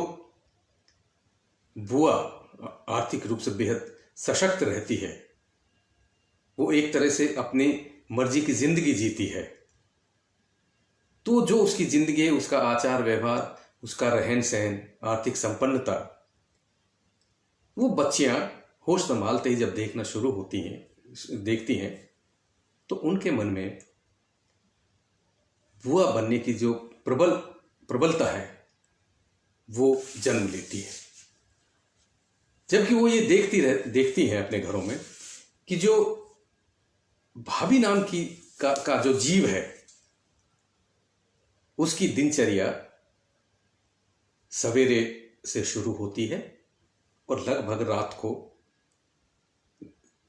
Speaker 1: बुआ आर्थिक रूप से बेहद सशक्त रहती है, वो एक तरह से अपनी मर्जी की जिंदगी जीती है। तो जो उसकी जिंदगी है, उसका आचार व्यवहार, उसका रहन सहन, आर्थिक संपन्नता, वो बच्चियां होश संभालते ही जब देखना शुरू होती हैं, देखती हैं, तो उनके मन में बुआ बनने की जो प्रबलता है वो जन्म लेती है। जबकि वो ये देखती हैं अपने घरों में कि जो भाभी नाम की का जो जीव है, उसकी दिनचर्या सवेरे से शुरू होती है और लगभग रात को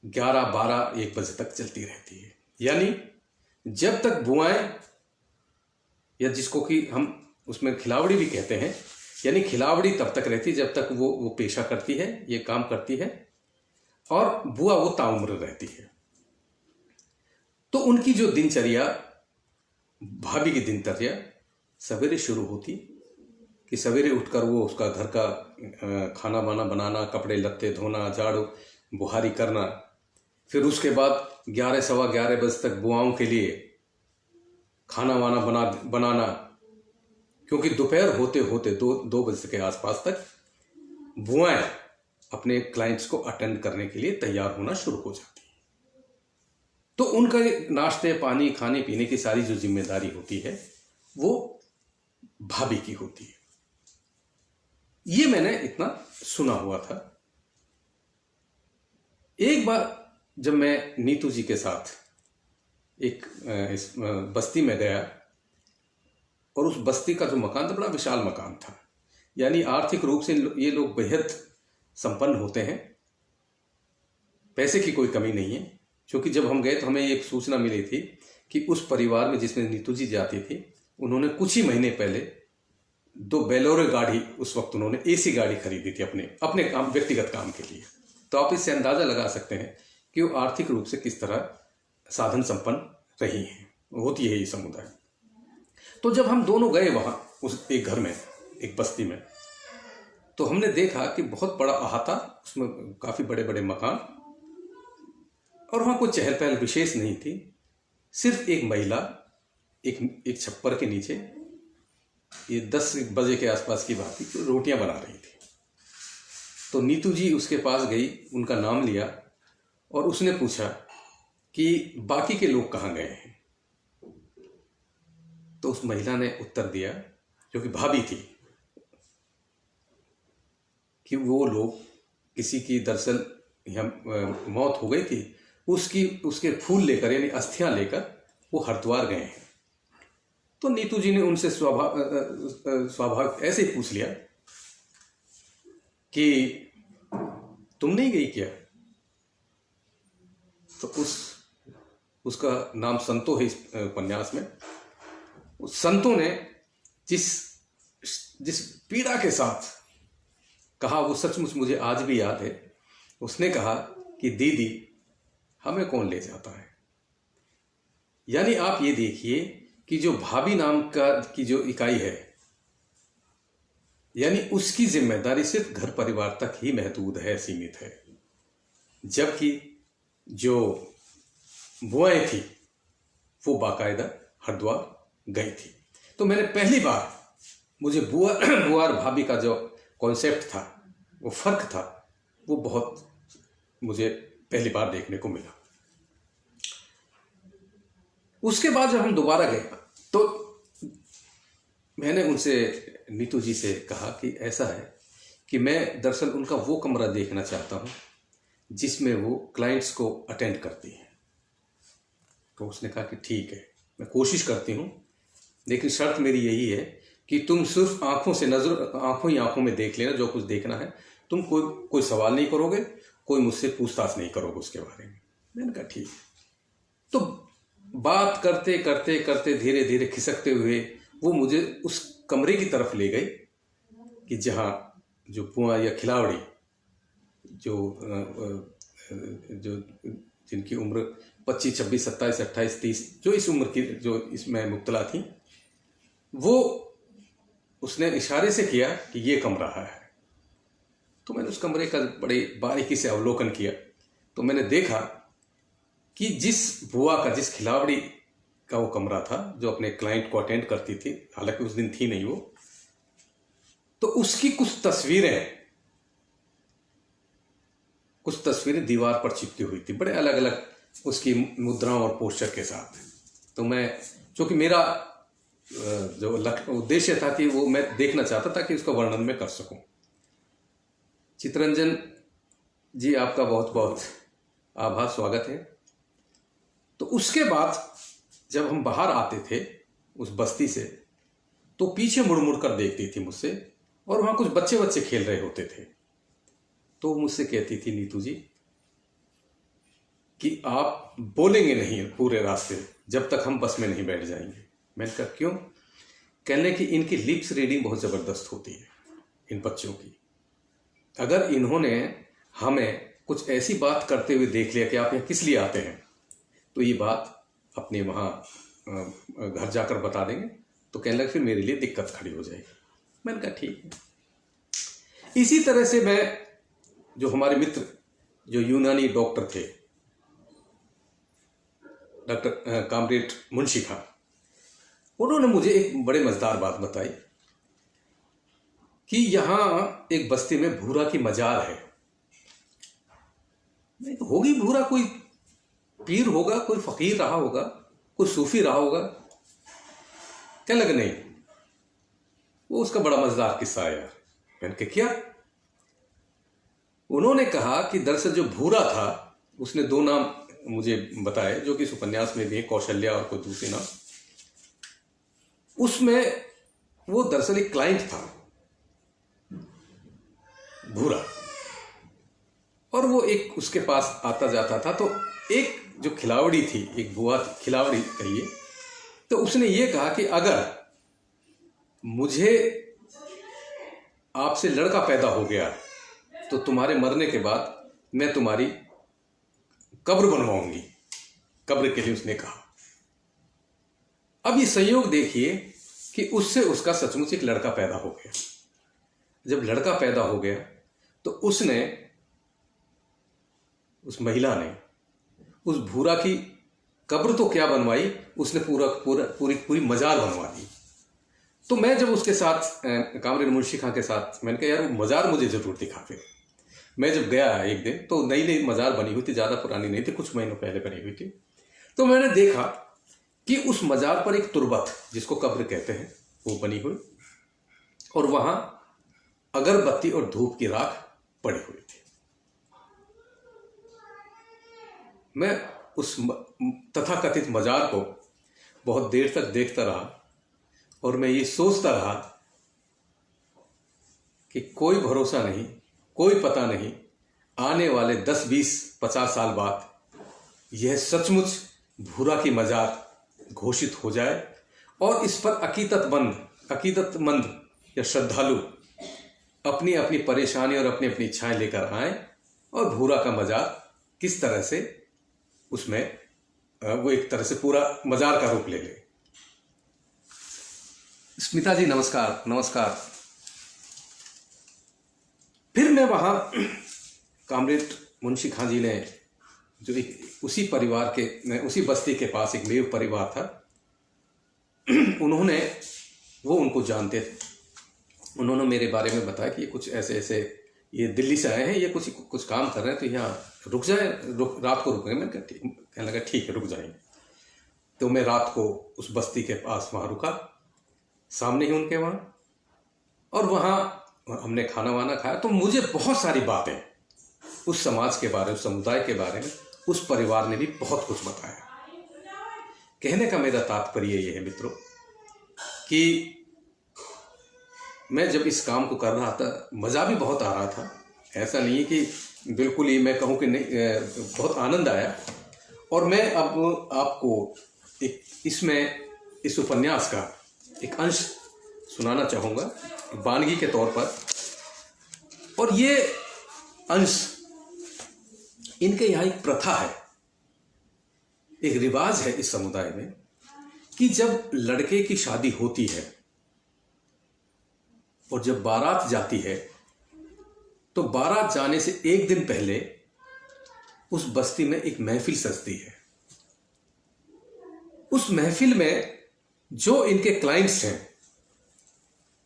Speaker 1: 11, 12, 1 बजे तक चलती रहती है। यानी जब तक बुआएं, या जिसको कि हम उसमें खिलावड़ी भी कहते हैं, यानी खिलावड़ी तब तक रहती है जब तक वो पेशा करती है, ये काम करती है, और बुआ वो ताउम्र रहती है। तो उनकी जो दिनचर्या, भाभी की दिनचर्या सवेरे शुरू होती कि सवेरे उठकर वो उसका घर का खाना वाना बनाना, कपड़े लत्ते धोना, झाड़ू बुहारी करना, फिर उसके बाद 11, सवा 11 बजे तक बुआओं के लिए खाना वाना बनाना, क्योंकि दोपहर होते होते 2 बजे के आसपास तक बुआएं अपने क्लाइंट्स को अटेंड करने के लिए तैयार होना शुरू हो जाती है। तो उनका नाश्ते पानी खाने पीने की सारी जो जिम्मेदारी होती है वो भाभी की होती है। ये मैंने इतना सुना हुआ था। एक बार जब मैं नीतू जी के साथ एक इस बस्ती में गया, और उस बस्ती का जो मकान था बड़ा विशाल मकान था, यानी आर्थिक रूप से ये लोग बेहद संपन्न होते हैं, पैसे की कोई कमी नहीं है। क्योंकि जब हम गए तो हमें एक सूचना मिली थी कि उस परिवार में जिसमें नीतू जी जाती थी, उन्होंने कुछ ही महीने पहले 2 बेलोरो गाड़ी, उस वक्त उन्होंने एसी गाड़ी खरीदी थी अपने काम, व्यक्तिगत काम के लिए। तो आप इससे अंदाजा लगा सकते हैं कि वो आर्थिक रूप से किस तरह साधन संपन्न रही हैं, होती है ये समुदाय। तो जब हम दोनों गए वहां उस एक घर में, एक बस्ती में, तो हमने देखा कि बहुत बड़ा अहाता, उसमें काफी बड़े बड़े मकान, और वहां कोई चहल पहल विशेष नहीं थी। सिर्फ एक महिला एक छप्पर के नीचे, ये 10 बजे के आसपास की बात थी, तो रोटियां बना रही थी। तो नीतू जी उसके पास गई, उनका नाम लिया, और उसने पूछा कि बाकी के लोग कहाँ गए हैं। तो उस महिला ने उत्तर दिया, जो कि भाभी थी, कि वो लोग, किसी की दरअसल मौत हो गई थी, उसके फूल लेकर, यानी अस्थियां लेकर वो हरिद्वार गए हैं। तो नीतू जी ने उनसे स्वाभाविक ऐसे ही पूछ लिया कि तुम नहीं गई क्या? तो उसका नाम संतो है इस उपन्यास में। उस संतो ने जिस पीड़ा के साथ कहा, वो सचमुच मुझे आज भी याद है। उसने कहा कि दीदी, हमें कौन ले जाता है। यानी आप ये देखिए कि जो भाभी नाम की जो इकाई है, यानी उसकी जिम्मेदारी सिर्फ घर परिवार तक ही महदूद है, सीमित है। जबकि जो बुआएं थी वो बाकायदा हरिद्वार गई थी। तो मैंने पहली बार, मुझे बुआ और भाभी का जो कॉन्सेप्ट था, वो फर्क था, वो बहुत मुझे पहली बार देखने को मिला। उसके बाद जब हम दोबारा गए तो मैंने उनसे, नीतू जी से कहा कि ऐसा है कि मैं दरअसल उनका वो कमरा देखना चाहता हूं जिसमें वो क्लाइंट्स को अटेंड करती हैं। तो उसने कहा कि ठीक है, मैं कोशिश करती हूं, लेकिन शर्त मेरी यही है कि तुम सिर्फ आंखों से आंखों ही आंखों में देख लेना, जो कुछ देखना है। तुम कोई सवाल नहीं करोगे, कोई मुझसे पूछताछ नहीं करोगे उसके बारे में। मैंने कहा ठीक है। तो बात करते करते करते धीरे धीरे खिसकते हुए वो मुझे उस कमरे की तरफ ले गई कि जहाँ जो बुआ या खिलावड़ी, जो जिनकी उम्र 25, 26, 27, 28, 30, जो इस उम्र की, जो इसमें मुब्तला थी, वो उसने इशारे से किया कि ये कमरा है। तो मैंने उस कमरे का बड़े बारीकी से अवलोकन किया। तो मैंने देखा कि जिस बुआ का, जिस खिलावड़ी का वो कमरा था, जो अपने क्लाइंट को अटेंड करती थी, हालांकि उस दिन थी नहीं वो, तो उसकी कुछ तस्वीरें दीवार पर चिपकी हुई थी, बड़े अलग अलग उसकी मुद्राओं और पोस्चर के साथ। तो मैं, चूंकि मेरा जो उद्देश्य था कि वो मैं देखना चाहता था कि उसका वर्णन मैं कर सकूं। चित्रंजन जी, आपका बहुत बहुत आभार, स्वागत है। तो उसके बाद जब हम बाहर आते थे उस बस्ती से, तो पीछे मुड़ मुड़ कर देखती थी मुझसे, और वहाँ कुछ बच्चे बच्चे खेल रहे होते थे। तो मुझसे कहती थी, नीतू जी कि आप बोलेंगे नहीं पूरे रास्ते जब तक हम बस में नहीं बैठ जाएंगे। मैंने कहा क्यों? कहने कि इनकी लिप्स रीडिंग बहुत ज़बरदस्त होती है इन बच्चों की। अगर इन्होंने हमें कुछ ऐसी बात करते हुए देख लिया कि आप यहाँ किस लिए आते हैं, तो ये बात अपने वहाँ घर जाकर बता देंगे, तो कहने लगे फिर मेरे लिए दिक्कत खड़ी हो जाएगी। मैंने कहा ठीक है। इसी तरह से मैं, जो हमारे मित्र जो यूनानी डॉक्टर थे, डॉक्टर कामरेड मुंशी खां, उन्होंने मुझे एक बड़े मजेदार बात बताई कि यहाँ एक बस्ती में भूरा की मजार है। होगी भूरा, कोई पीर होगा, कोई फकीर रहा होगा, कोई सूफी रहा होगा। क्या लगे नहीं, वो उसका बड़ा मजेदार किस्सा है यार। मैंने कहा क्या? उन्होंने कहा कि दरअसल जो भूरा था, उसने दो नाम मुझे बताए जो कि इस उपन्यास में भी है, कौशल्या और कोई दूसरी नाम। उसमें वो दरअसल एक क्लाइंट था भूरा, और वो एक उसके पास आता जाता था। तो एक जो खिलावड़ी थी, एक बुआ खिलावड़ी कहिए, तो उसने ये कहा कि अगर मुझे आपसे लड़का पैदा हो गया तो तुम्हारे मरने के बाद मैं तुम्हारी कब्र बनवाऊंगी। कब्र के लिए उसने कहा। अब ये संयोग देखिए कि उससे उसका सचमुच एक लड़का पैदा हो गया। जब लड़का पैदा हो गया तो उसने, उस महिला ने उस भूरा की कब्र तो क्या बनवाई, उसने पूरी मजार बनवा दी। तो मैं जब उसके साथ, कामरेड मुंशी खां के साथ, मैंने कहा यार वो मजार मुझे जरूर दिखा फिर। मैं जब गया एक दिन, तो नई नई मजार बनी हुई थी, ज़्यादा पुरानी नहीं थी, कुछ महीनों पहले बनी हुई थी। तो मैंने देखा कि उस मजार पर एक तुरबत, जिसको कब्र कहते हैं, वो बनी हुई, और वहाँ अगरबत्ती और धूप की राख पड़ी हुई थी। मैं उस तथाकथित मजार को बहुत देर तक देखता रहा, और मैं ये सोचता रहा कि कोई भरोसा नहीं, कोई पता नहीं, आने वाले 10, 20, 50 साल बाद यह सचमुच भूरा की मजार घोषित हो जाए, और इस पर अकीदतमंद या श्रद्धालु अपनी अपनी परेशानी और अपनी अपनी इच्छाएं लेकर आए, और भूरा का मजार किस तरह से उसमें वो एक तरह से पूरा मजार का रूप ले ले। स्मिता जी नमस्कार। नमस्कार। फिर मैं वहाँ कामरेड मुंशी खां जी ने, जो एक उसी परिवार के, उसी बस्ती के पास एक मेव परिवार था, उन्होंने, वो उनको जानते थे, उन्होंने मेरे बारे में बताया कि ये कुछ ऐसे ऐसे, ये दिल्ली से आए हैं, ये कुछ काम कर रहे हैं, तो यहाँ रुक जाए, रात को रुकेंगे। मैं कहने लगा ठीक है, रुक जाएंगे। तो मैं रात को उस बस्ती के पास वहाँ रुका, सामने ही उनके वहाँ, और वहाँ हमने खाना वाना खाया। तो मुझे बहुत सारी बातें उस समाज के बारे में, उस समुदाय के बारे में, उस परिवार ने भी बहुत कुछ बताया। कहने का मेरा तात्पर्य ये है मित्रों कि मैं जब इस काम को कर रहा था, मज़ा भी बहुत आ रहा था। ऐसा नहीं है कि बिल्कुल ही मैं कहूँ कि नहीं, बहुत आनंद आया। और मैं अब आपको इस उपन्यास का एक अंश सुनाना चाहूँगा वानगी के तौर पर। और ये अंश, इनके यहाँ एक प्रथा है, एक रिवाज है इस समुदाय में कि जब लड़के की शादी होती है और जब बारात जाती है, तो बारात जाने से एक दिन पहले उस बस्ती में एक महफिल सजती है। उस महफिल में जो इनके क्लाइंट्स हैं,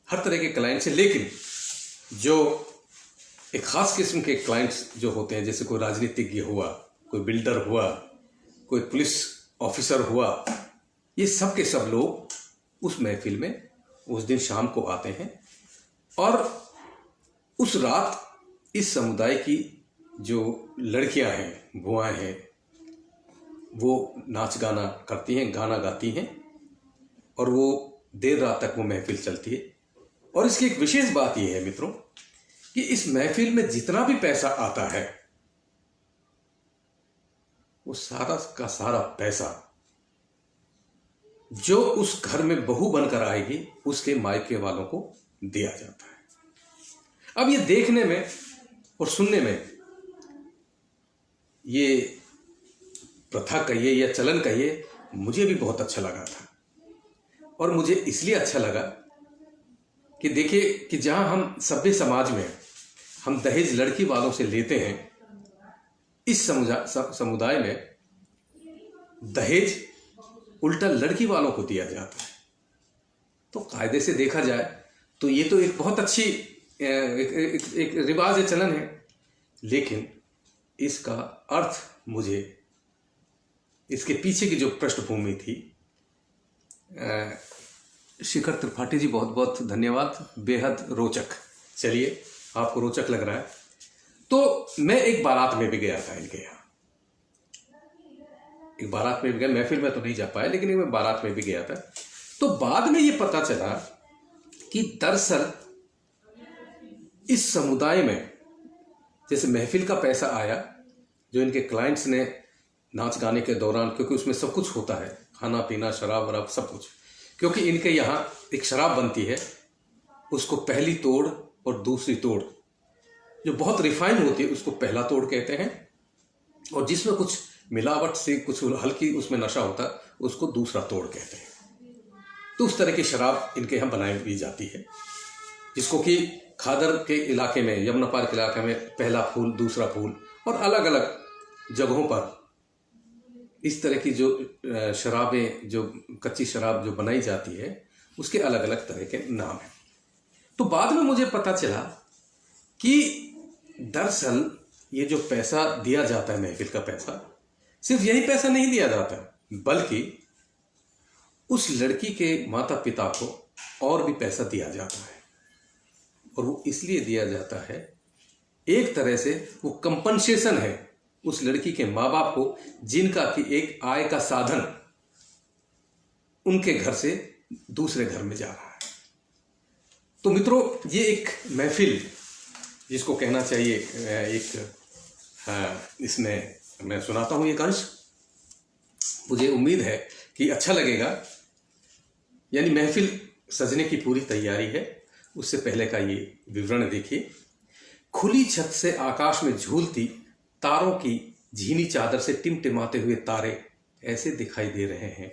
Speaker 1: हर तरह के क्लाइंट्स हैं, लेकिन जो एक खास किस्म के क्लाइंट्स जो होते हैं, जैसे कोई राजनीतिज्ञ हुआ, कोई बिल्डर हुआ, कोई पुलिस ऑफिसर हुआ, ये सब के सब लोग उस महफिल में उस दिन शाम को आते हैं। और उस रात इस समुदाय की जो लड़कियां हैं, बुआएं हैं, वो नाच गाना करती हैं, गाना गाती हैं और वो देर रात तक वो महफिल चलती है। और इसकी एक विशेष बात यह है मित्रों कि इस महफिल में जितना भी पैसा आता है वो सारा का सारा पैसा जो उस घर में बहू बनकर आएगी उसके मायके वालों को दिया जाता है। अब ये देखने में और सुनने में, ये प्रथा कहिए या चलन कहिए, मुझे भी बहुत अच्छा लगा था। और मुझे इसलिए अच्छा लगा कि देखिए कि जहां हम सभ्य समाज में हम दहेज लड़की वालों से लेते हैं, इस समुदाय में दहेज उल्टा लड़की वालों को दिया जाता है। तो कायदे से देखा जाए तो ये तो एक बहुत अच्छी एक रिवाज है, चलन है, लेकिन इसका अर्थ मुझे, इसके पीछे की जो पृष्ठभूमि थी, शिखर त्रिपाठी जी बहुत बहुत धन्यवाद, बेहद रोचक। चलिए, आपको रोचक लग रहा है तो मैं एक बारात में भी गया था इनके यहाँ, एक बारात में भी गया, महफिल में तो नहीं जा पाया लेकिन मैं बारात में भी गया था। तो बाद में ये पता चला कि दरअसल इस समुदाय में जैसे महफिल का पैसा आया जो इनके क्लाइंट्स ने नाच गाने के दौरान, क्योंकि उसमें सब कुछ होता है, खाना पीना शराब वराब सब कुछ, क्योंकि इनके यहाँ एक शराब बनती है, उसको पहली तोड़ और दूसरी तोड़ जो बहुत रिफाइन होती है उसको पहला तोड़ कहते हैं, और जिसमें कुछ मिलावट से कुछ हल्की उसमें नशा होता है उसको दूसरा तोड़ कहते हैं। तो उस तरह की शराब इनके यहाँ बनाई भी जाती है, जिसको कि खादर के इलाके में, यमुना पार के इलाके में पहला फूल, दूसरा फूल, और अलग अलग जगहों पर इस तरह की जो शराबें, जो कच्ची शराब जो बनाई जाती है उसके अलग अलग तरह के नाम हैं। तो बाद में मुझे पता चला कि दरअसल ये जो पैसा दिया जाता है, महफिल का पैसा, सिर्फ यही पैसा नहीं दिया जाता, बल्कि उस लड़की के माता पिता को और भी पैसा दिया जाता है। और वो इसलिए दिया जाता है, एक तरह से वो कंपनसेशन है उस लड़की के माँ बाप को, जिनका कि एक आय का साधन उनके घर से दूसरे घर में जा रहा है। तो मित्रों, ये एक महफिल जिसको कहना चाहिए एक, इसमें मैं सुनाता हूं एक अंश, मुझे उम्मीद है कि अच्छा लगेगा। यानी महफिल सजने की पूरी तैयारी है, उससे पहले का ये विवरण देखिए। खुली छत से आकाश में झूलती तारों की झीनी चादर से टिमटिमाते हुए तारे ऐसे दिखाई दे रहे हैं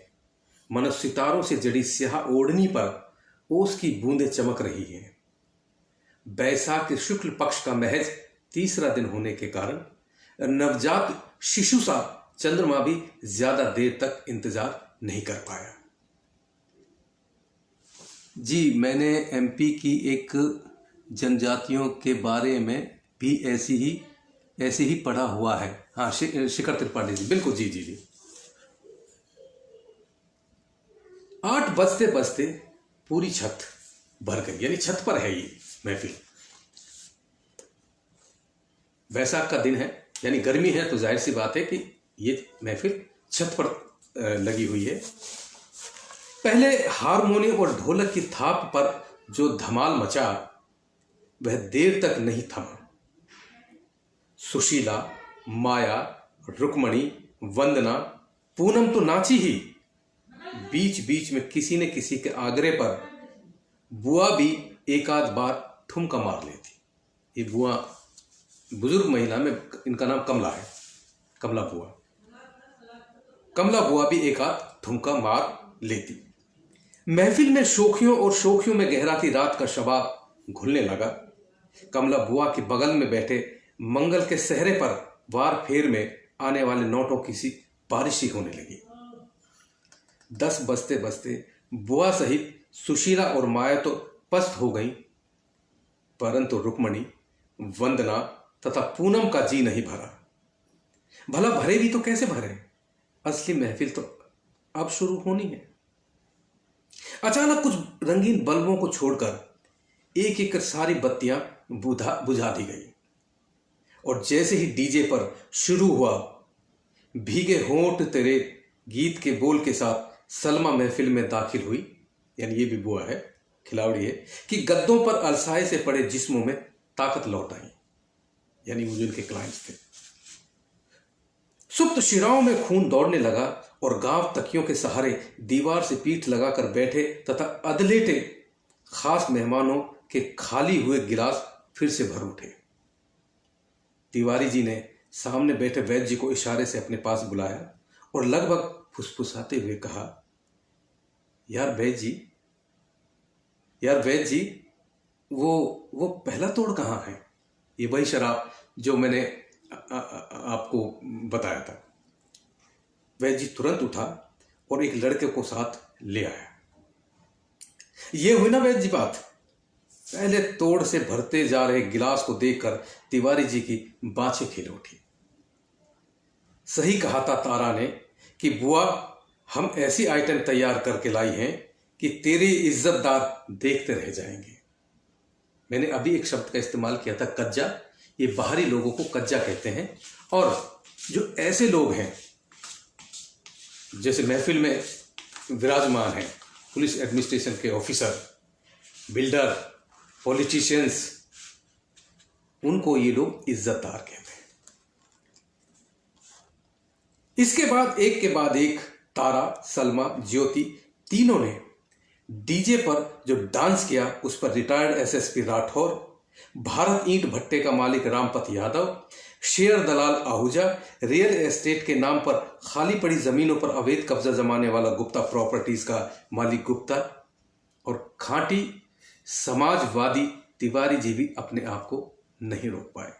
Speaker 1: मानो सितारों से जड़ी स्याह ओढ़नी पर ओस की बूंदें चमक रही हैं। बैसाख के शुक्ल पक्ष का महज तीसरा दिन होने के कारण नवजात शिशु सा चंद्रमा भी ज्यादा देर तक इंतजार नहीं कर पाया। जी, मैंने एमपी की एक जनजातियों के बारे में भी ऐसे ही पढ़ा हुआ है। हाँ, शिखर त्रिपाठी जी, बिल्कुल, जी जी जी। 8 बजते बजते पूरी छत भर गई, यानी छत पर है ये महफिल। वैसाख का दिन है, यानी गर्मी है, तो जाहिर सी बात है कि ये महफिल छत पर लगी हुई है। पहले हारमोनियम और ढोलक की थाप पर जो धमाल मचा वह देर तक नहीं थमा। सुशीला, माया, रुक्मणी, वंदना, पूनम तो नाची ही, बीच बीच में किसी न किसी के आग्रह पर बुआ भी एक आध बार ठुमका मार लेती। ये बुआ बुजुर्ग महिला में, इनका नाम कमला है, कमला बुआ। कमला बुआ भी एक आध ठुमका मार लेती। महफिल में शोखियों और शोखियों में गहराती रात का शबाब घुलने लगा। कमला बुआ के बगल में बैठे मंगल के सहरे पर वार फेर में आने वाले नोटों की सी बारिश ही होने लगी। 10 बजते बजते बुआ सहित सुशीला और माया तो पस्त हो गई, परंतु रुक्मणी, वंदना तथा पूनम का जी नहीं भरा। भला भरे भी तो कैसे भरे, असली महफिल तो अब शुरू होनी है। अचानक कुछ रंगीन बल्बों को छोड़कर एक एक कर सारी बत्तियां बुझा दी गई और जैसे ही डीजे पर शुरू हुआ भीगे होंठ तेरे गीत के बोल के साथ सलमा महफिल में दाखिल हुई, यानी ये भी बुआ है, खिलाड़ी है, कि गद्दों पर अलसाए से पड़े जिस्मों में ताकत लौट आई, यानी वो जिनके क्लाइंट्स थे। सुप्त शिराओं में खून दौड़ने लगा और गांव तकियों के सहारे दीवार से पीठ लगाकर बैठे तथा अधलेटे खास मेहमानों के खाली हुए गिलास फिर से भर उठे। तिवारी जी ने सामने बैठे वैद्य जी को इशारे से अपने पास बुलाया और लगभग फुसफुसाते हुए कहा, यार वैद्य जी, वो पहला तोड़ कहाँ है? ये वही शराब जो मैंने आपको बताया था। वैद्य जी तुरंत उठा और एक लड़के को साथ ले आया। ये हुई ना वैद्य जी बात। पहले तोड़ से भरते जा रहे गिलास को देखकर तिवारी जी की बाछें खिल उठी। सही कहा था तारा ने कि बुआ, हम ऐसी आइटम तैयार करके लाई हैं कि तेरे इज्जतदार देखते रह जाएंगे। मैंने अभी एक शब्द का इस्तेमाल किया था, कज्जा। ये बाहरी लोगों को कज्जा कहते हैं, और जो ऐसे लोग हैं जैसे महफिल में विराजमान हैं, पुलिस एडमिनिस्ट्रेशन के ऑफिसर, बिल्डर, पॉलिटिशियंस, उनको ये लोग इज्जतदार कहते हैं। इसके बाद एक के बाद एक तारा, सलमा, ज्योति तीनों ने डीजे पर जो डांस किया उस पर रिटायर्ड एसएसपी राठौर, भारत ईंट भट्टे का मालिक रामपत यादव, शेयर दलाल आहूजा, रियल एस्टेट के नाम पर खाली पड़ी जमीनों पर अवैध कब्जा जमाने वाला गुप्ता प्रॉपर्टीज का मालिक गुप्ता, और खांटी समाजवादी तिवारी जी भी अपने आप को नहीं रोक पाए।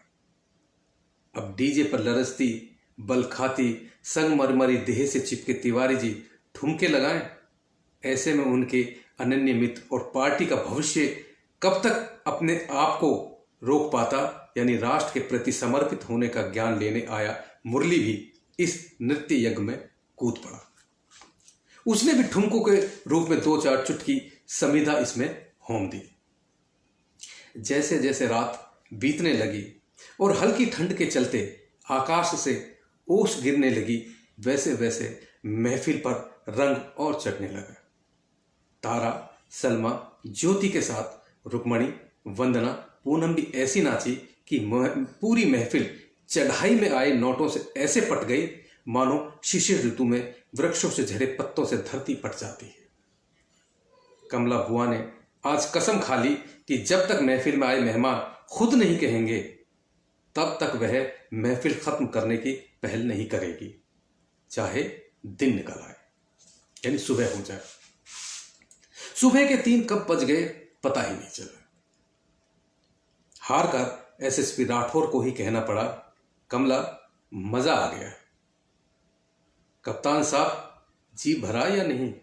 Speaker 1: अब डीजे पर लरसती, बल खाती, संगमरमरी देह से चिपके तिवारी जी ठुमके लगाएं। ऐसे में उनके अनन्य मित्र और पार्टी का भविष्य कब तक अपने आप को रोक पाता, यानी राष्ट्र के प्रति समर्पित होने का ज्ञान लेने आया मुरली भी इस नृत्य यज्ञ में कूद पड़ा। उसने भी ठुमकों के रूप में 2-4 चुटकी समिधा इसमें होम दी। जैसे जैसे रात बीतने लगी और हल्की ठंड के चलते आकाश से ओस गिरने लगी, वैसे वैसे महफिल पर रंग और चढ़ने लगा। तारा, सलमा, ज्योति के साथ रुक्मणी, वंदना, पूनम भी ऐसी नाची कि पूरी महफिल चढ़ाई में आए नोटों से ऐसे पट गई मानो शिशिर ऋतु में वृक्षों से झरे पत्तों से धरती पट जाती है। कमला बुआ ने आज कसम खा ली कि जब तक महफिल में आए मेहमान खुद नहीं कहेंगे तब तक वह महफिल खत्म करने की पहल नहीं करेगी, चाहे दिन निकल आए, यानी सुबह हो जाए। सुबह के 3 कब बज गए पता ही नहीं चला। हार कर एसएसपी राठौर को ही कहना पड़ा, कमला, मजा आ गया। कप्तान साहब, जी भरा या नहीं?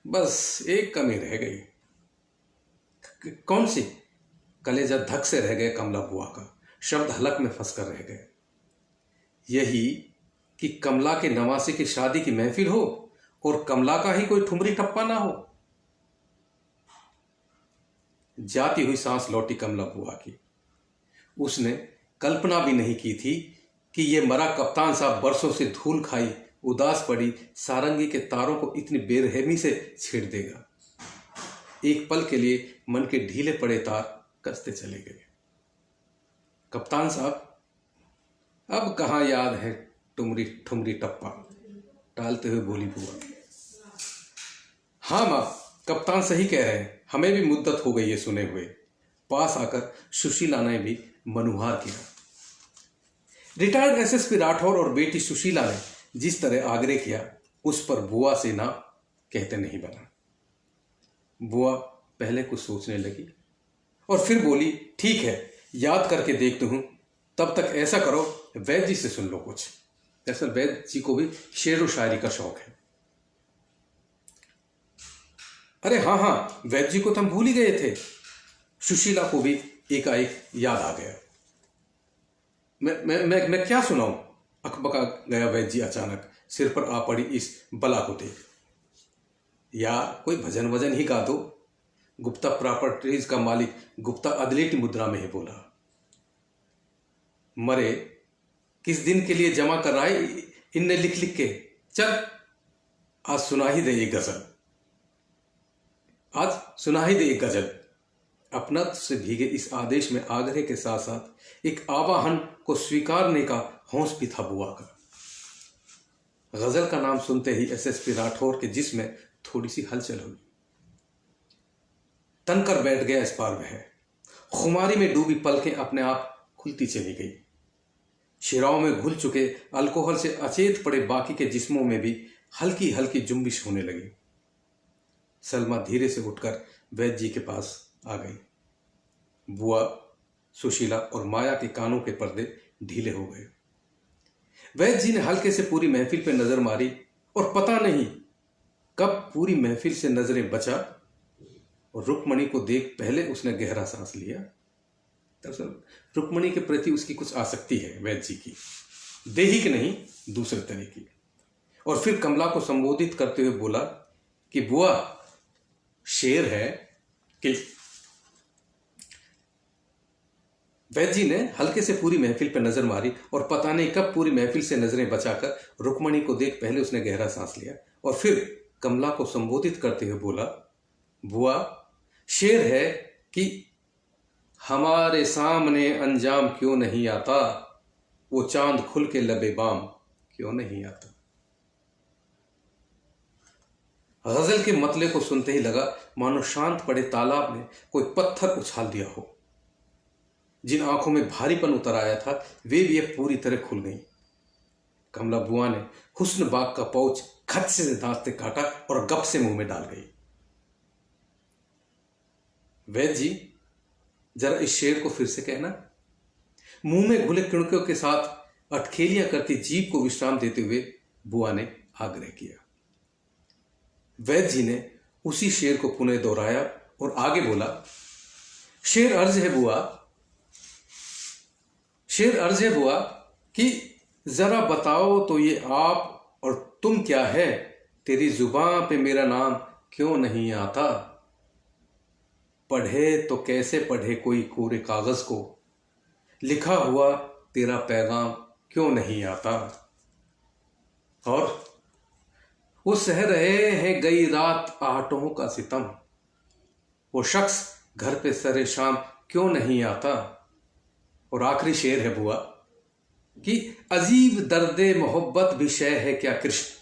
Speaker 1: बस एक कमी रह गई। कौन सी? कलेजा धक से रह गए कमला बुआ का, शब्द हलक में फंसकर रह गए। यही कि कमला के नवासे की शादी की महफिल हो और कमला का ही कोई ठुमरी टप्पा ना हो। जाती हुई सांस लौटी कमला बुआ की। उसने कल्पना भी नहीं की थी कि यह मरा कप्तान साहब बरसों से धूल खाई, उदास पड़ी सारंगी के तारों को इतनी बेरहमी से छेड़ देगा। एक पल के लिए मन के ढीले पड़े तार कसते चले गए। कप्तान साहब, अब कहाँ याद है ठुमरी ठुमरी टप्पा? टालते हुए बोली बुआ। हाँ माँ, कप्तान सही कह रहे हैं, हमें भी मुद्दत हो गई है सुने हुए। पास आकर सुशीला ने भी मनुहार किया। रिटायर्ड एसएसपी राठौर और बेटी सुशीला ने जिस तरह आग्रह किया उस पर बुआ से ना कहते नहीं बना। बुआ पहले कुछ सोचने लगी और फिर बोली, ठीक है, याद करके देखती हूं। तब तक ऐसा करो, वैद्य जी से सुन लो कुछ। दरअसल वैद्य जी को भी शेर व शायरी का शौक है। अरे हाँ हाँ, वैद्य जी को तो हम भूल ही गए थे। सुशीला को भी एकाएक याद आ गया। मैं क्या सुनाऊं? अकबका गया वैद्य जी अचानक, सिर पर आ पड़ी इस बला को देख। यार कोई भजन वजन ही गा दो। गुप्ता प्रॉपर्टीज का मालिक गुप्ता अदलेटी मुद्रा में ही बोला। मरे किस दिन के लिए जमा कर रहा है इनने लिख लिख के। चल आज सुना ही दे ये गजल, आज सुना ही दे ये गजल। अपना से भीगे इस आदेश में आग्रह के साथ साथ एक आवाहन को स्वीकारने का हौस भी था बुआ का। गजल का नाम सुनते ही एसएसपी राठौर के जिस्म में थोड़ी सी हलचल हुई। तनकर बैठ गया इस बार वह। खुमारी में डूबी पलकें अपने आप खुलती चली गई। शिराओं में घुल चुके अल्कोहल से अचेत पड़े बाकी के जिस्मों में भी हल्की हल्की जुम्बिश होने लगी। सलमा धीरे से उठकर वैद्य जी के पास आ गई। बुआ, सुशीला और माया के कानों के पर्दे ढीले हो गए। वैद्य जी ने हल्के से पूरी महफिल पर नजर मारी और पता नहीं कब पूरी महफिल से नजरें बचा और रुक्मणी को देख पहले उसने गहरा सांस लिया। दरअसल रुक्मणी के प्रति उसकी कुछ आसक्ति है वैद्य जी की, देहिक नहीं दूसरे तरह की। और फिर कमला को संबोधित करते हुए बोला कि बुआ, शेर है कि। वैद्य जी ने हल्के से पूरी महफिल पर नजर मारी और पता नहीं कब पूरी महफिल से नजरें बचाकर रुक्मणी को देख पहले उसने गहरा सांस लिया और फिर कमला को संबोधित करते हुए बोला, बुआ, शेर है कि हमारे सामने अंजाम क्यों नहीं आता, वो चांद खुल के लबे बाम क्यों नहीं आता। गजल के मतले को सुनते ही लगा मानो शांत पड़े तालाब में कोई पत्थर उछाल दिया हो। जिन आंखों में भारीपन उतर आया था वे भी अब पूरी तरह खुल गईं। कमला बुआ ने हुस्न बाग का पौच खच से दांत से काटा और गप से मुंह में डाल गई। वैद्य जी, जरा इस शेर को फिर से कहना। मुंह में घुले किणकों के साथ अटखेलियां करती जीभ को विश्राम देते हुए बुआ ने आग्रह किया। वैद्य जी ने उसी शेर को पुनः दोहराया और आगे बोला, शेर अर्ज है बुआ, शेर अर्ज है बुआ कि जरा बताओ तो ये आप और तुम क्या है, तेरी जुबान पे मेरा नाम क्यों नहीं आता। पढ़े तो कैसे पढ़े कोई कोरे कागज को, लिखा हुआ तेरा पैगाम क्यों नहीं आता। और वो सह रहे हैं गई रात आहटों का सितम, वो शख्स घर पे सरे शाम क्यों नहीं आता। और आखिरी शेर है बुआ कि अजीब दर्दे मोहब्बत भी शय है क्या कृष्ण।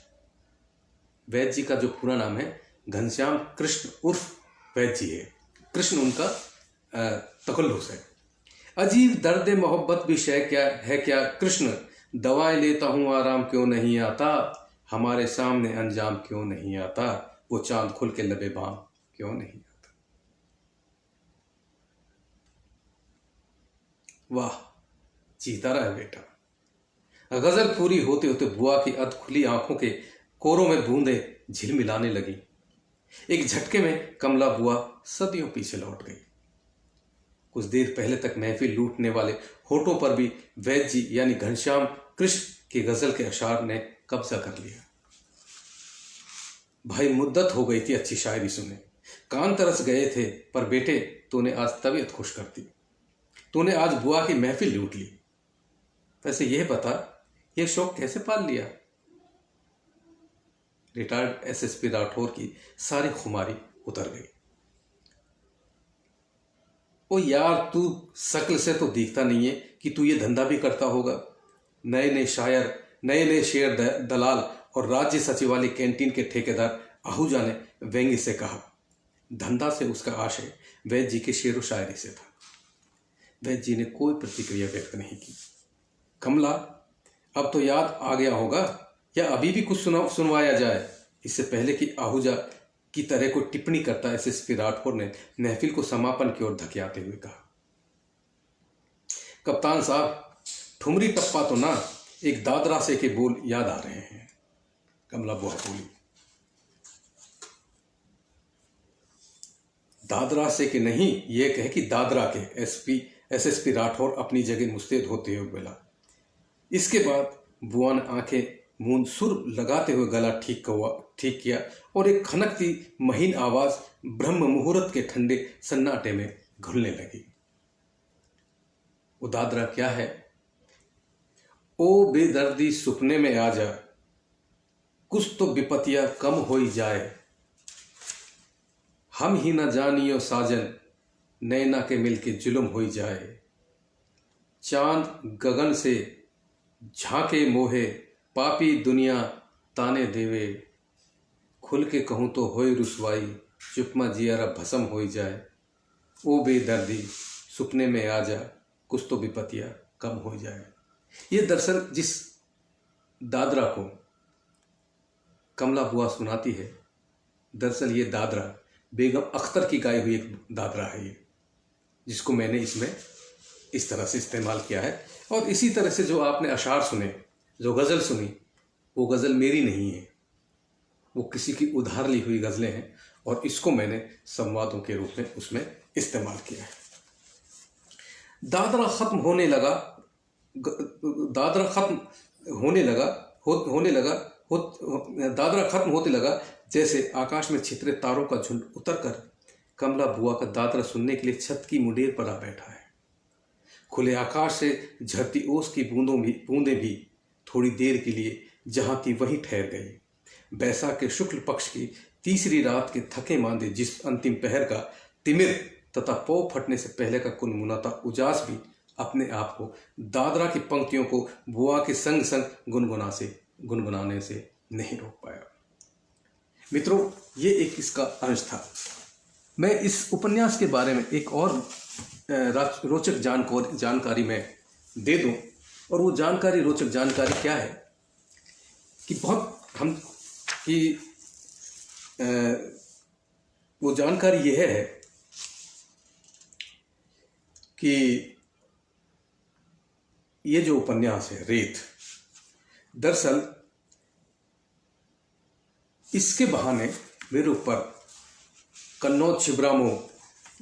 Speaker 1: वैद्य जी का जो पूरा नाम है घनश्याम कृष्ण उर्फ वैद्य जी है, कृष्ण उनका तकल्लुस है। अजीब दर्दे मोहब्बत भी शय क्या है क्या कृष्ण, दवाएं लेता हूं आराम क्यों नहीं आता, हमारे सामने अंजाम क्यों नहीं आता, वो चांद खुल के लबे बाम क्यों नहीं आता। वाह, जीता रहा है बेटा। गजल पूरी होते होते बुआ की अध खुली आंखों के कोरों में बूंदें झिलमिलाने लगी। एक झटके में कमला बुआ सदियों पीछे लौट गई। कुछ देर पहले तक महफिल लूटने वाले होठों पर भी वैद्य जी यानी घनश्याम कृष्ण की गजल के अशार ने कब्जा कर लिया। भाई, मुद्दत हो गई थी अच्छी शायरी सुने, कान तरस गए थे, पर बेटे तूने आज तबीयत खुश कर दी, तूने आज बुआ की महफिल लूट ली। वैसे यह बता, यह शौक कैसे पाल लिया। रिटायर्ड एसएसपी राठौर की सारी खुमारी उतर गई। ओ यार, तू शक्ल से तो दिखता नहीं है कि तू ये धंधा भी करता होगा। नए नए शायर, नए नए शेर दलाल और राज्य सचिवालय कैंटीन के ठेकेदार आहूजा ने व्यंग्य से कहा। धंधा से उसका आशय वैद्य जी के शेर व शायरी से था। वैद्य जी ने कोई प्रतिक्रिया व्यक्त नहीं की। कमला, अब तो याद आ गया होगा या अभी भी कुछ सुनवाया जाए। इससे पहले कि आहूजा की तरह को टिप्पणी करता एसएसपी राठौर ने महफिल को समापन की ओर धकेलते हुए कहा, कप्तान साहब, ठुमरी टप्पा तो ना, एक दादरा से के बोल याद आ रहे हैं। कमला बुआ बोली, दादरा से के नहीं, यह कहे कि दादरा के। एसएसपी राठौर अपनी जगह मुस्तैद होते हुए बोला। इसके बाद बुआ ने आंखें मूंद सुर लगाते हुए गला ठीक किया और एक खनकती महीन आवाज ब्रह्म मुहूर्त के ठंडे सन्नाटे में घुलने लगी। वो दादरा क्या है ओ बेदर्दी सुपने में आ जा, कुछ तो विपतिया कम होई जाए। हम ही न जानियो साजन, नैना के मिल के जुल्म होई जाए। चांद गगन से झांके मोहे, पापी दुनिया ताने देवे। खुल के कहूँ तो होई रुसवाई, चुपमा जियारा भस्म होई जाए। ओ बेदर्दी सुपने में आ जा, कुछ तो विपतिया कम हो जाए। ये दरअसल जिस दादरा को कमला बुआ सुनाती है, दरअसल ये दादरा बेगम अख्तर की गाई हुई एक दादरा है ये, जिसको मैंने इसमें इस तरह से इस्तेमाल किया है। और इसी तरह से जो आपने अशार सुने, जो गज़ल सुनी, वो गज़ल मेरी नहीं है, वो किसी की उधार ली हुई गज़लें हैं और इसको मैंने संवादों के रूप में उसमें इस्तेमाल किया है। दादरा ख़त्म होने लगा, दादरा ख़त्म होने लगा, दादरा ख़त्म होते लगा, जैसे आकाश में छितरे तारों का झुंड उतरकर कमला बुआ का दादरा सुनने के लिए छत की मुंडेर पर आ बैठा है। खुले आकाश से झरती ओस की बूंदें भी थोड़ी देर के लिए जहाँ की वहीं ठहर गई। बैसाख के शुक्ल पक्ष की तीसरी रात के थके मांदे जिस अंतिम पहर का तिमिर तथा पौ फटने से पहले का कुनमुनाता उजास भी अपने आप को दादरा की पंक्तियों को बुआ के संग संग गुनगुनाने से नहीं रोक पाया। मित्रों, ये एक इसका अंश था। मैं इस उपन्यास के बारे में एक और रोचक जानकारी मैं दे दूं, और वो रोचक जानकारी क्या है कि वो जानकारी ये है कि ये जो उपन्यास है रेत, दरअसल इसके बहाने मेरे ऊपर कन्नौज छिबरामऊ,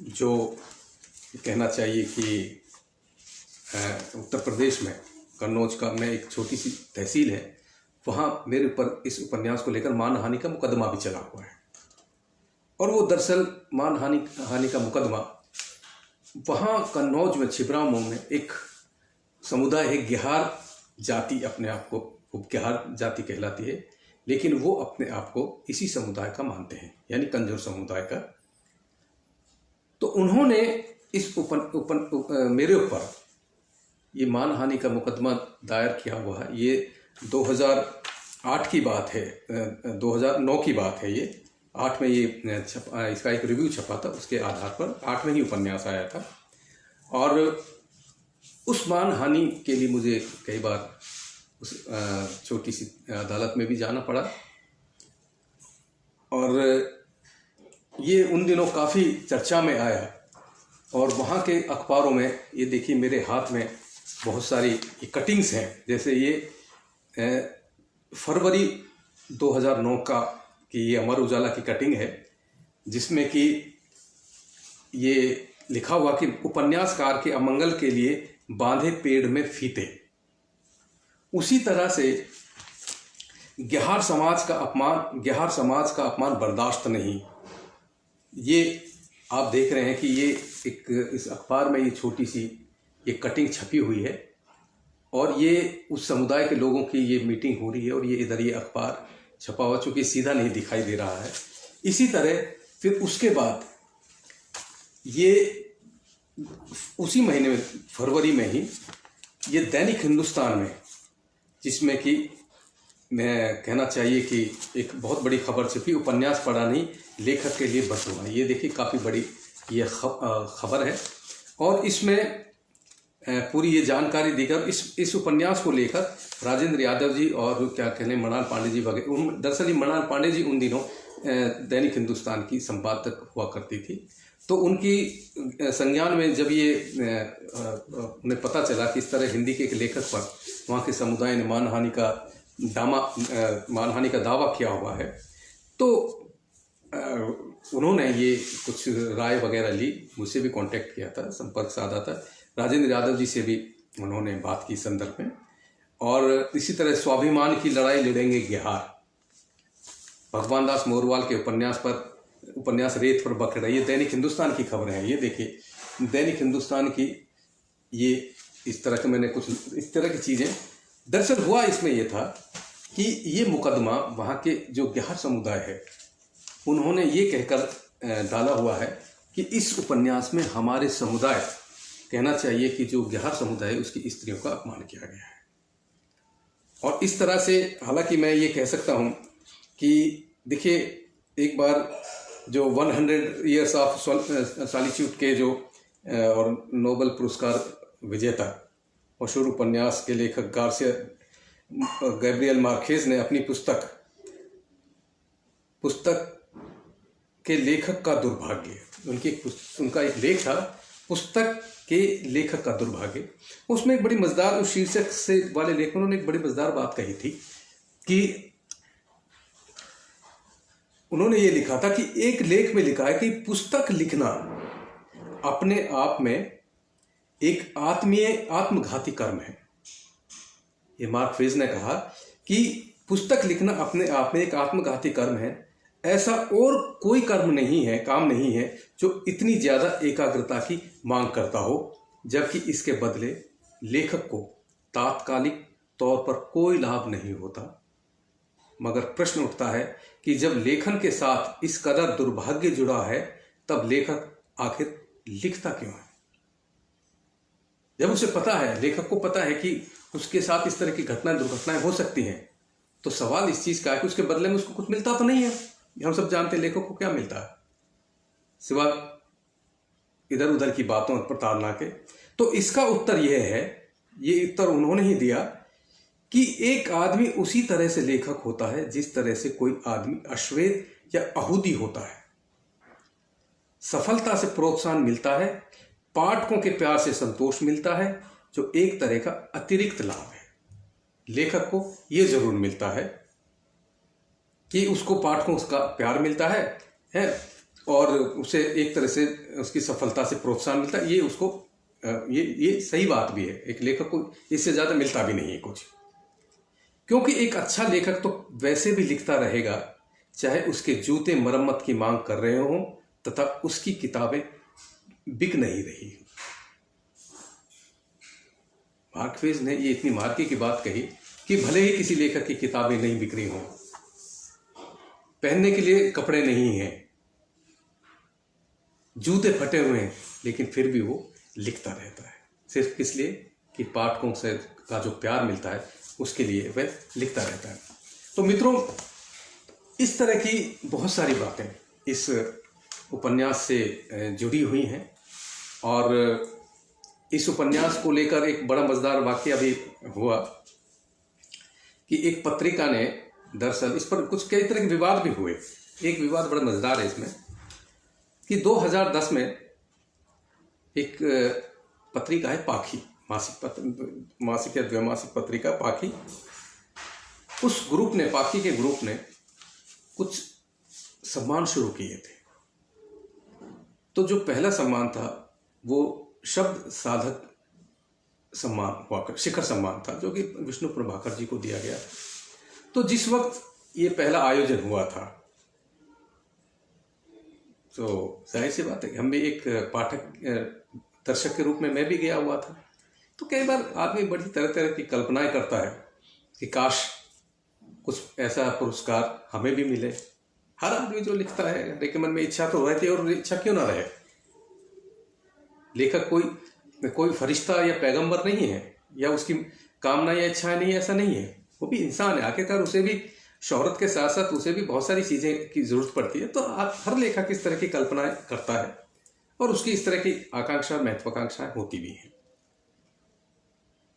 Speaker 1: जो कहना चाहिए कि उत्तर प्रदेश में कन्नौज का में एक छोटी सी तहसील है, वहाँ मेरे ऊपर इस उपन्यास को लेकर मानहानि का मुकदमा भी चला हुआ है। और वो दरअसल मानहानि का मुकदमा वहाँ कन्नौज में छिबरामऊ में एक समुदाय है, गेहार जाति, अपने आप को गेहार जाति कहलाती है, लेकिन वो अपने आप को इसी समुदाय का मानते हैं, यानी कंजूर समुदाय का। तो उन्होंने इस मेरे ऊपर ये मानहानि का मुकदमा दायर किया हुआ है। ये 2008 की बात है, 2009 की बात है। ये 8 में ये इसका एक रिव्यू छपा था, उसके आधार पर 8 में ही उपन्यास आया था। और उस मानहानि के लिए मुझे कई बार उस छोटी सी अदालत में भी जाना पड़ा, और ये उन दिनों काफ़ी चर्चा में आया। और वहाँ के अखबारों में, ये देखिए मेरे हाथ में बहुत सारी कटिंग्स हैं, जैसे ये फरवरी 2009 की ये अमर उजाला की कटिंग है, जिसमें कि ये लिखा हुआ कि उपन्यासकार के अमंगल के लिए बांधे पेड़ में फीते। उसी तरह से गेहार समाज का अपमान बर्दाश्त नहीं। ये आप देख रहे हैं कि ये इस अखबार में ये छोटी सी ये कटिंग छपी हुई है, और ये उस समुदाय के लोगों की ये मीटिंग हो रही है, और ये इधर ये अखबार छपा हुआ, चूँकि सीधा नहीं दिखाई दे रहा है। इसी तरह फिर उसके बाद ये उसी महीने में, फरवरी में ही, ये दैनिक हिंदुस्तान में, जिसमें कि मैं कहना चाहिए कि एक बहुत बड़ी खबर छपी, उपन्यास पढ़ा नहीं, लेखक के लिए बददुआ। ये देखिए काफ़ी बड़ी ये खबर है, और इसमें पूरी ये जानकारी देकर इस उपन्यास को लेकर राजेंद्र यादव जी और क्या कहने मृणाल पांडे जी वगैरह, दरअसल मृणाल पांडे जी उन दिनों दैनिक हिंदुस्तान की संपादक हुआ करती थी। तो उनकी संज्ञान में जब ये उन्हें पता चला कि इस तरह हिंदी के एक लेखक पर वहाँ के समुदाय ने मानहानि का दावा किया हुआ है, तो उन्होंने ये कुछ राय वगैरह ली, मुझसे भी कांटेक्ट किया था, संपर्क साधा था, राजेंद्र यादव जी से भी उन्होंने बात की संदर्भ में। और इसी तरह स्वाभिमान की लड़ाई लड़ेंगे गेहार, भगवान दास मोरवाल के उपन्यास रेत पर बकरा, ये दैनिक हिंदुस्तान की खबर है। ये देखिए दैनिक हिंदुस्तान की ये इस तरह के मैंने कुछ इस तरह की चीज़ें दरअसल हुआ इसमें यह था कि ये मुकदमा वहाँ के जो ग्याहर समुदाय है उन्होंने ये कहकर डाला हुआ है कि इस उपन्यास में हमारे समुदाय, कहना चाहिए कि जो ग्याहर समुदाय है उसकी स्त्रियों का अपमान किया गया है। और इस तरह से, हालांकि मैं ये कह सकता हूँ कि देखिए, एक बार जो 100 ईयर्स ऑफ सॉलिट्यूड के जो और नोबेल पुरस्कार विजेता मशहूर उपन्यास के लेखक गार्सिया गैब्रियल मार्केज ने अपनी पुस्तक के लेखक का दुर्भाग्य, उनका एक लेख था पुस्तक के लेखक का दुर्भाग्य। उसमें एक बड़ी मजेदार, उस शीर्षक से वाले लेखक ने एक बड़ी मजेदार बात कही थी कि उन्होंने ये लिखा था कि एक लेख में लिखा है कि पुस्तक लिखना अपने आप में एक आत्मघाती कर्म है। ये मार्क ट्वेन ने कहा कि पुस्तक लिखना अपने आप में एक आत्मघाती कर्म है। ऐसा और कोई काम नहीं है जो इतनी ज्यादा एकाग्रता की मांग करता हो, जबकि इसके बदले लेखक को तात्कालिक तौर पर कोई लाभ नहीं होता। मगर प्रश्न उठता है कि जब लेखन के साथ इस कदर दुर्भाग्य जुड़ा है, तब लेखक आखिर लिखता क्यों है? जब उसे पता है, लेखक को पता है कि उसके साथ इस तरह की दुर्घटनाएं हो सकती हैं, तो सवाल इस चीज का है कि उसके बदले में उसको कुछ मिलता तो नहीं है। हम सब जानते हैं लेखक को क्या मिलता है सिवाय इधर उधर की बातों और प्रताड़ना के। तो इसका उत्तर यह है, ये उत्तर उन्होंने ही दिया कि एक आदमी उसी तरह से लेखक होता है जिस तरह से कोई आदमी अश्वेत या आहूदी होता है। सफलता से प्रोत्साहन मिलता है, पाठकों के प्यार से संतोष मिलता है, जो एक तरह का अतिरिक्त लाभ है। लेखक को यह जरूर मिलता है कि उसको पाठकों का प्यार मिलता है और उसे एक तरह से उसकी सफलता से प्रोत्साहन मिलता है। ये उसको ये सही बात भी है। एक लेखक को इससे ज्यादा मिलता भी नहीं है कुछ, क्योंकि एक अच्छा लेखक तो वैसे भी लिखता रहेगा चाहे उसके जूते मरम्मत की मांग कर रहे हों तथा उसकी किताबें बिक नहीं रही। मार्क ट्वेन ने ये इतनी मार्के की बात कही कि भले ही किसी लेखक की किताबें नहीं बिक रही हों, पहनने के लिए कपड़े नहीं हैं, जूते फटे हुए हैं, लेकिन फिर भी वो लिखता रहता है, सिर्फ किस लिए कि पाठकों से का जो प्यार मिलता है उसके लिए वह लिखता रहता है। तो मित्रों, इस तरह की बहुत सारी बातें इस उपन्यास से जुड़ी हुई हैं और इस उपन्यास को लेकर एक बड़ा मजेदार वाकया भी हुआ कि एक पत्रिका ने, दरअसल इस पर कुछ कई तरह के विवाद भी हुए। एक विवाद बड़ा मजेदार है इसमें कि 2010 में एक पत्रिका है पाखी, मासिक या द्वैमासिक पत्रिका पाखी, उस ग्रुप ने, पाखी के ग्रुप ने कुछ सम्मान शुरू किए थे। तो जो पहला सम्मान था वो शब्द साधक सम्मान हुआ, शिखर सम्मान था, जो कि विष्णु प्रभाकर जी को दिया गया। तो जिस वक्त ये पहला आयोजन हुआ था, तो जाहिर सी बात है कि हम भी एक पाठक दर्शक के रूप में मैं भी गया हुआ था। तो कई बार आदमी बड़ी तरह तरह की कल्पनाएं करता है कि काश कुछ ऐसा पुरस्कार हमें भी मिले। हर आदमी जो लिखता है, हर एक के मन में इच्छा तो रहती है, और इच्छा क्यों ना रहे। लेखक कोई फरिश्ता या पैगंबर नहीं है, या उसकी कामना या इच्छा नहीं, ऐसा नहीं है। वो भी इंसान है, आखिरकार उसे भी शोहरत के साथ साथ उसे भी बहुत सारी चीजें की जरूरत पड़ती है। तो हर लेखक इस तरह की कल्पनाएं करता है और उसकी इस तरह की आकांक्षा, महत्वाकांक्षाएं होती भी हैं।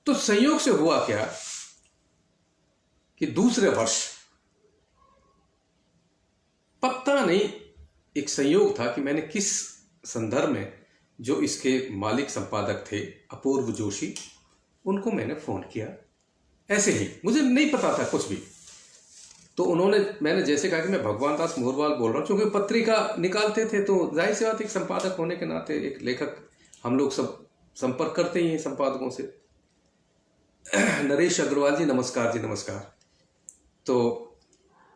Speaker 1: तो संयोग से हुआ क्या कि दूसरे वर्ष, पता नहीं एक संयोग था कि मैंने किस संदर्भ में, जो इसके मालिक संपादक थे अपूर्व जोशी, उनको मैंने फोन किया। ऐसे ही, मुझे नहीं पता था कुछ भी। तो मैंने जैसे कहा कि मैं भगवान दास मोरवाल बोल रहा हूँ, क्योंकि पत्रिका निकालते थे तो जाहिर सी बात, एक संपादक होने के नाते, एक लेखक, हम लोग सब संपर्क करते ही हैं संपादकों से। नरेश अग्रवाल जी नमस्कार, जी नमस्कार। तो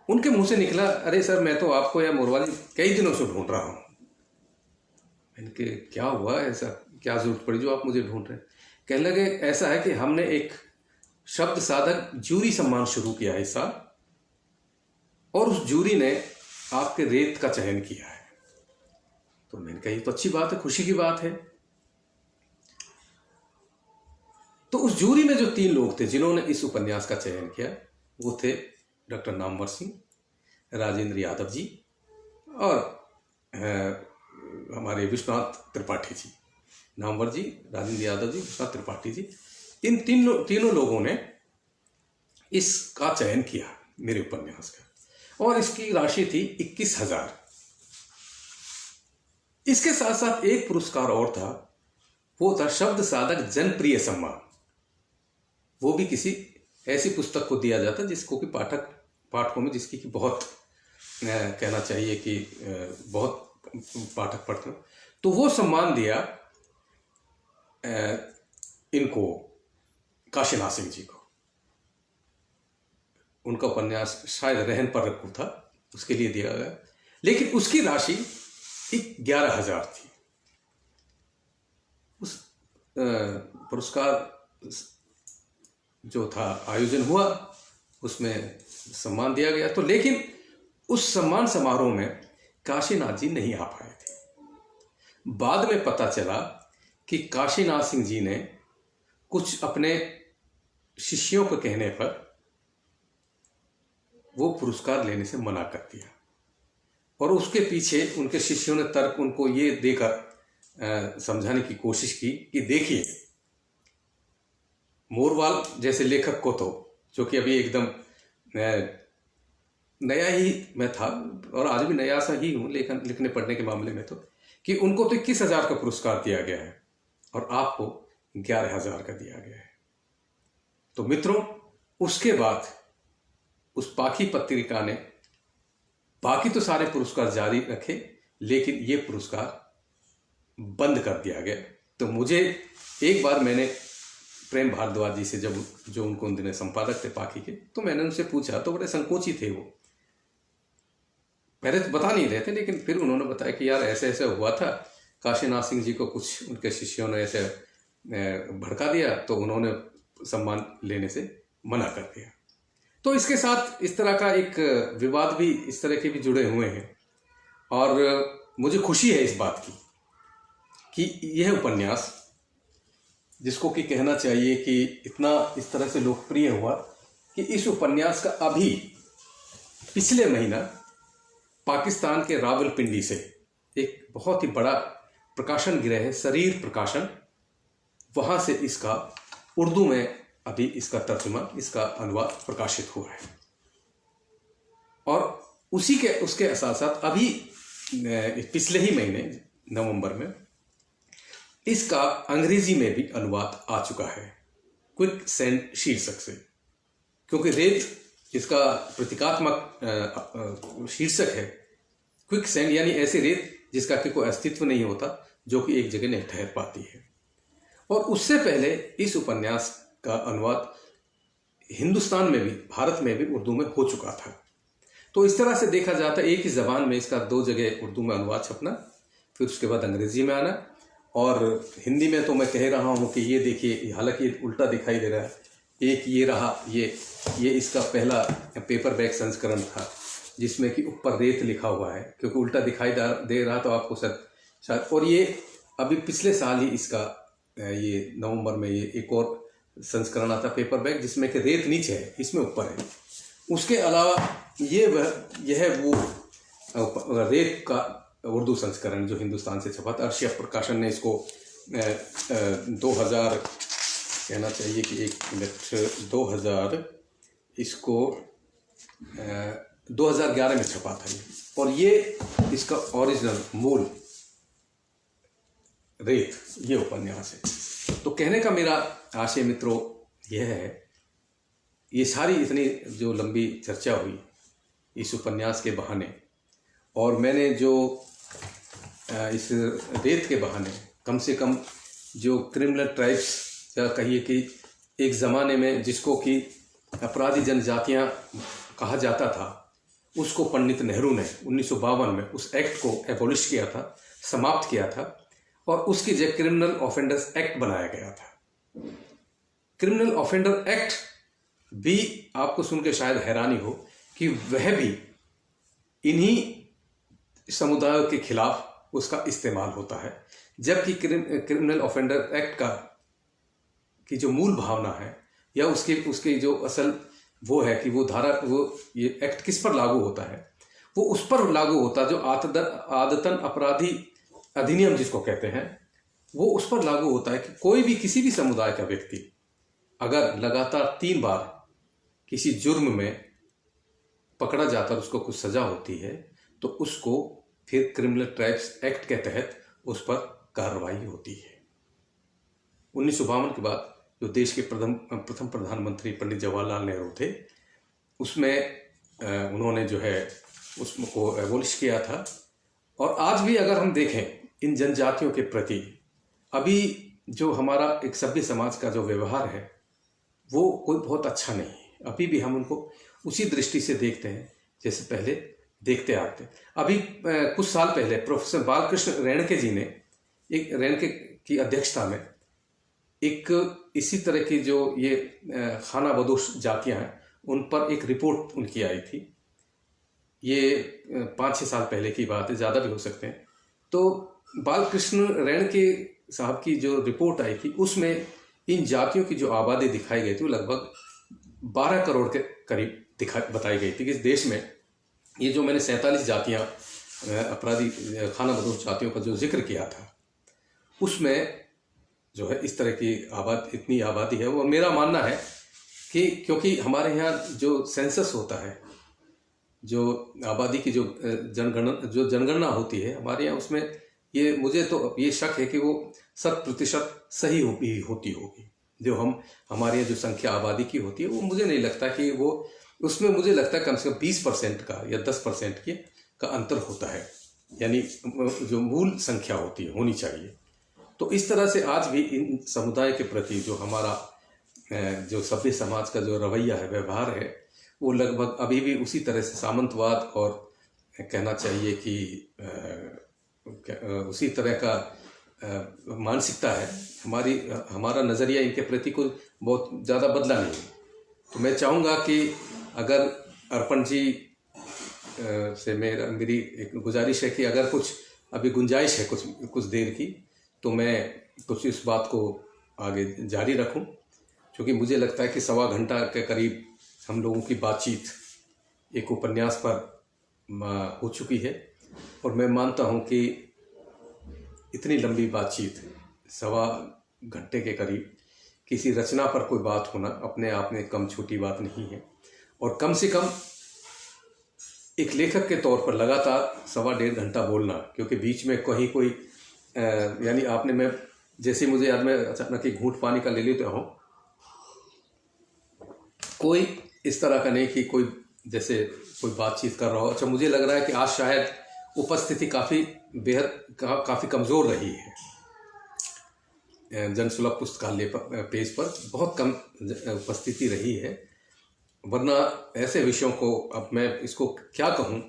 Speaker 1: उनके मुंह से निकला, अरे सर मैं तो आपको या मोरवाल जी कई दिनों से ढूंढ रहा हूँ। इनके क्या हुआ, ऐसा क्या जरूरत पड़ी जो आप मुझे ढूंढ रहे हैं? कहने लगे ऐसा है कि हमने एक शब्द साधक जूरी सम्मान शुरू किया है इस साल, और उस जूरी ने आपके रेत का चयन किया है। तो मैंने कहा ये तो अच्छी बात है, खुशी की बात है। तो उस जूरी में जो 3 लोग थे जिन्होंने इस उपन्यास का चयन किया, वो थे डॉक्टर नामवर सिंह, राजेंद्र यादव जी और हमारे विश्वनाथ त्रिपाठी जी। नामवर जी, राजेंद्र यादव जी, विश्वनाथ त्रिपाठी जी, इन तीनों लोगों ने इसका चयन किया मेरे उपन्यास का, और इसकी राशि थी 21,000। इसके साथ साथ एक पुरस्कार और था, वो था शब्द साधक जनप्रिय सम्मान। वो भी किसी ऐसी पुस्तक को दिया जाता जिसको कि पाठकों में जिसकी कि बहुत कहना चाहिए कि बहुत पाठक पढ़ते हैं। तो वो सम्मान दिया इनको, काशीनाथ सिंह जी को। उनका उपन्यास शायद रहन पर रखू था, उसके लिए दिया गया, लेकिन उसकी राशि 11,000 थी। उस पुरस्कार जो था आयोजन हुआ, उसमें सम्मान दिया गया। तो लेकिन उस सम्मान समारोह में काशीनाथ जी नहीं आ पाए थे। बाद में पता चला कि काशीनाथ सिंह जी ने कुछ अपने शिष्यों के कहने पर वो पुरस्कार लेने से मना कर दिया, और उसके पीछे उनके शिष्यों ने तर्क उनको ये देकर समझाने की कोशिश की कि देखिए, मोरवाल जैसे लेखक को तो, जो कि अभी एकदम नया ही मैं था और आज भी नया सा ही हूँ लिखने पढ़ने के मामले में, तो कि उनको तो 21,000 का पुरस्कार दिया गया है और आपको 11,000 का दिया गया है। तो मित्रों, उसके बाद उस पाखी पत्रिका ने बाकी तो सारे पुरस्कार जारी रखे, लेकिन ये पुरस्कार बंद कर दिया गया। तो मुझे एक बार मैंने प्रेम भारद्वाज जी से, जो उनको उन दिनों संपादक थे पाखी के, तो मैंने उनसे पूछा, तो बड़े संकोची थे वो, पहले तो बता नहीं रहे थे, लेकिन फिर उन्होंने बताया कि यार ऐसे ऐसे हुआ था, काशीनाथ सिंह जी को कुछ उनके शिष्यों ने ऐसे भड़का दिया, तो उन्होंने सम्मान लेने से मना कर दिया। तो इसके साथ इस तरह का एक विवाद भी इस तरह के भी जुड़े हुए हैं, और मुझे खुशी है इस बात की कि यह उपन्यास, जिसको कि कहना चाहिए कि इतना इस तरह से लोकप्रिय हुआ कि इस उपन्यास का अभी पिछले महीना पाकिस्तान के रावलपिंडी से एक बहुत ही बड़ा प्रकाशन गृह है, शरीर प्रकाशन, वहाँ से इसका उर्दू में अभी इसका तर्जुमा, इसका अनुवाद प्रकाशित हुआ है। और उसके साथ साथ अभी पिछले ही महीने नवंबर में इसका अंग्रेजी में भी अनुवाद आ चुका है, क्विक सैंड शीर्षक से। क्योंकि रेत इसका प्रतीकात्मक शीर्षक है, क्विक सैंड यानी ऐसी रेत जिसका कि कोई अस्तित्व नहीं होता, जो कि एक जगह नहीं ठहर पाती है। और उससे पहले इस उपन्यास का अनुवाद हिंदुस्तान में भी, भारत में भी उर्दू में हो चुका था। तो इस तरह से देखा जाता है एक ही जबान में इसका 2 जगह उर्दू में अनुवाद छपना, फिर उसके बाद अंग्रेजी में आना, और हिंदी में तो मैं कह रहा हूँ कि ये देखिए, हालांकि उल्टा दिखाई दे रहा है, एक ये रहा, ये इसका पहला पेपर बैक संस्करण था जिसमें कि ऊपर रेत लिखा हुआ है, क्योंकि उल्टा दिखाई दे रहा तो आपको शायद। और ये अभी पिछले साल ही इसका ये नवंबर में ये एक और संस्करण आता पेपर बैक, जिसमें कि रेत नीचे है, इसमें ऊपर है। उसके अलावा यह वो रेत का उर्दू संस्करण जो हिंदुस्तान से छपा था, अर्शिया प्रकाशन ने इसको 2000 कहना चाहिए कि 2000 इसको 2011 में छपा था ये, और ये इसका ओरिजिनल मूल रेत ये उपन्यास है। तो कहने का मेरा आशय मित्रों यह है, ये सारी इतनी जो लंबी चर्चा हुई इस उपन्यास के बहाने, और मैंने जो इस रेत के बहाने कम से कम जो क्रिमिनल ट्राइब्स, या कहिए कि एक ज़माने में जिसको कि अपराधी जनजातियां कहा जाता था, उसको पंडित नेहरू ने 1952 में उस एक्ट को एबॉलिश किया था, समाप्त किया था, और उसकी जगह क्रिमिनल ऑफेंडर्स एक्ट बनाया गया था। क्रिमिनल ऑफेंडर एक्ट भी आपको सुन के शायद हैरानी हो कि वह भी इन्हीं समुदायों के खिलाफ उसका इस्तेमाल होता है, जबकि क्रिमिनल ऑफेंडर एक्ट का की जो मूल भावना है या उसके जो असल वो है कि वो धारा, वो ये एक्ट किस पर लागू होता है, वो उस पर लागू होता है जो आदतन अपराधी अधिनियम जिसको कहते हैं, वो उस पर लागू होता है कि कोई भी किसी भी समुदाय का व्यक्ति अगर लगातार 3 बार किसी जुर्म में पकड़ा जाता है, उसको कुछ सजा होती है, तो उसको फिर क्रिमिनल ट्राइब्स एक्ट के तहत उस पर कार्रवाई होती है। 1952 के बाद जो देश के प्रथम प्रधानमंत्री पंडित जवाहरलाल नेहरू थे, उसमें उन्होंने जो है उसको एबोलिश किया था। और आज भी अगर हम देखें इन जनजातियों के प्रति अभी जो हमारा एक सभ्य समाज का जो व्यवहार है वो कोई बहुत अच्छा नहीं है। अभी भी हम उनको उसी दृष्टि से देखते हैं जैसे पहले देखते आते। अभी कुछ साल पहले प्रोफेसर बालकृष्ण रेणके जी ने एक रेणके की अध्यक्षता में एक इसी तरह की जो ये खाना बदोश जातियां हैं उन पर एक रिपोर्ट उनकी आई थी। ये 5-6 साल पहले की बात है, ज़्यादा भी हो सकते हैं। तो बालकृष्ण रेणके साहब की जो रिपोर्ट आई थी उसमें इन जातियों की जो आबादी दिखाई गई थी वो लगभग 12 करोड़ के करीब बताई गई थी कि इस देश में ये जो मैंने 47 जातियाँ अपराधी खाना बदोश जातियों का जो जिक्र किया था उसमें जो है इस तरह की इतनी आबादी है। वो मेरा मानना है कि क्योंकि हमारे यहाँ जो सेंसस होता है, जो आबादी की जो जनगणना होती है हमारे यहाँ, उसमें ये मुझे तो ये शक है कि वो 100% सही होती होगी। जो हमारे यहाँ जो संख्या आबादी की होती है वो मुझे नहीं लगता कि वो उसमें, मुझे लगता है कम से कम 20% का या 10% का अंतर होता है, यानी जो मूल संख्या होनी चाहिए। तो इस तरह से आज भी इन समुदाय के प्रति जो हमारा जो सभ्य समाज का जो रवैया है, व्यवहार है, वो लगभग अभी भी उसी तरह से सामंतवाद और कहना चाहिए कि उसी तरह का मानसिकता है। हमारा नज़रिया इनके प्रति कोई बहुत ज़्यादा बदला नहीं। तो मैं चाहूँगा कि अगर अर्पण जी से मेरी एक गुजारिश है कि अगर कुछ अभी गुंजाइश है कुछ देर की, तो मैं कुछ इस बात को आगे जारी रखूं, क्योंकि मुझे लगता है कि 1.25 घंटा के करीब हम लोगों की बातचीत एक उपन्यास पर हो चुकी है। और मैं मानता हूं कि इतनी लंबी बातचीत 1.25 घंटे के करीब किसी रचना पर कोई बात होना अपने आप में कम छोटी बात नहीं है। और कम से कम एक लेखक के तौर पर लगातार 1.25 घंटा बोलना, क्योंकि बीच में कहीं कोई यानी आपने, मैं जैसे मुझे याद में अचानक एक घूंट पानी का ले लेता हूँ, कोई इस तरह का नहीं कि कोई जैसे कोई बातचीत कर रहा हो। अच्छा, मुझे लग रहा है कि आज शायद उपस्थिति काफ़ी कमज़ोर रही है। जनसुलभ पुस्तकालय पेज पर बहुत कम उपस्थिति रही है, वरना ऐसे विषयों को अब मैं इसको क्या कहूँ,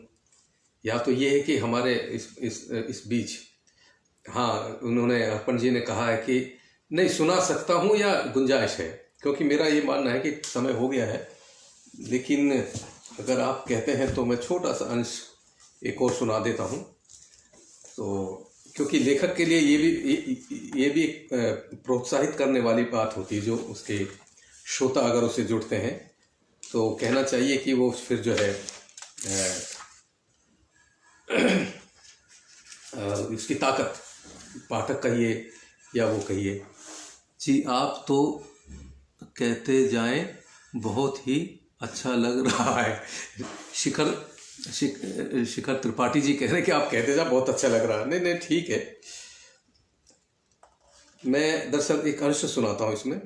Speaker 1: या तो ये है कि हमारे इस बीच, हाँ, उन्होंने अर्पण जी ने कहा है कि नहीं सुना सकता हूँ या गुंजाइश है, क्योंकि मेरा ये मानना है कि समय हो गया है। लेकिन अगर आप कहते हैं तो मैं छोटा सा अंश एक और सुना देता हूँ। तो क्योंकि लेखक के लिए ये भी एक प्रोत्साहित करने वाली बात होती है, जो उसके श्रोता अगर उससे जुड़ते हैं तो कहना चाहिए कि वो फिर जो है उसकी ताकत, पाठक कहिए या वो कहिए। जी, आप तो कहते जाएं, बहुत ही अच्छा लग रहा है। शिखर त्रिपाठी जी कह रहे हैं कि आप कहते जाओ, बहुत अच्छा लग रहा है। नहीं, ठीक है। मैं दरअसल एक अंश सुनाता हूँ इसमें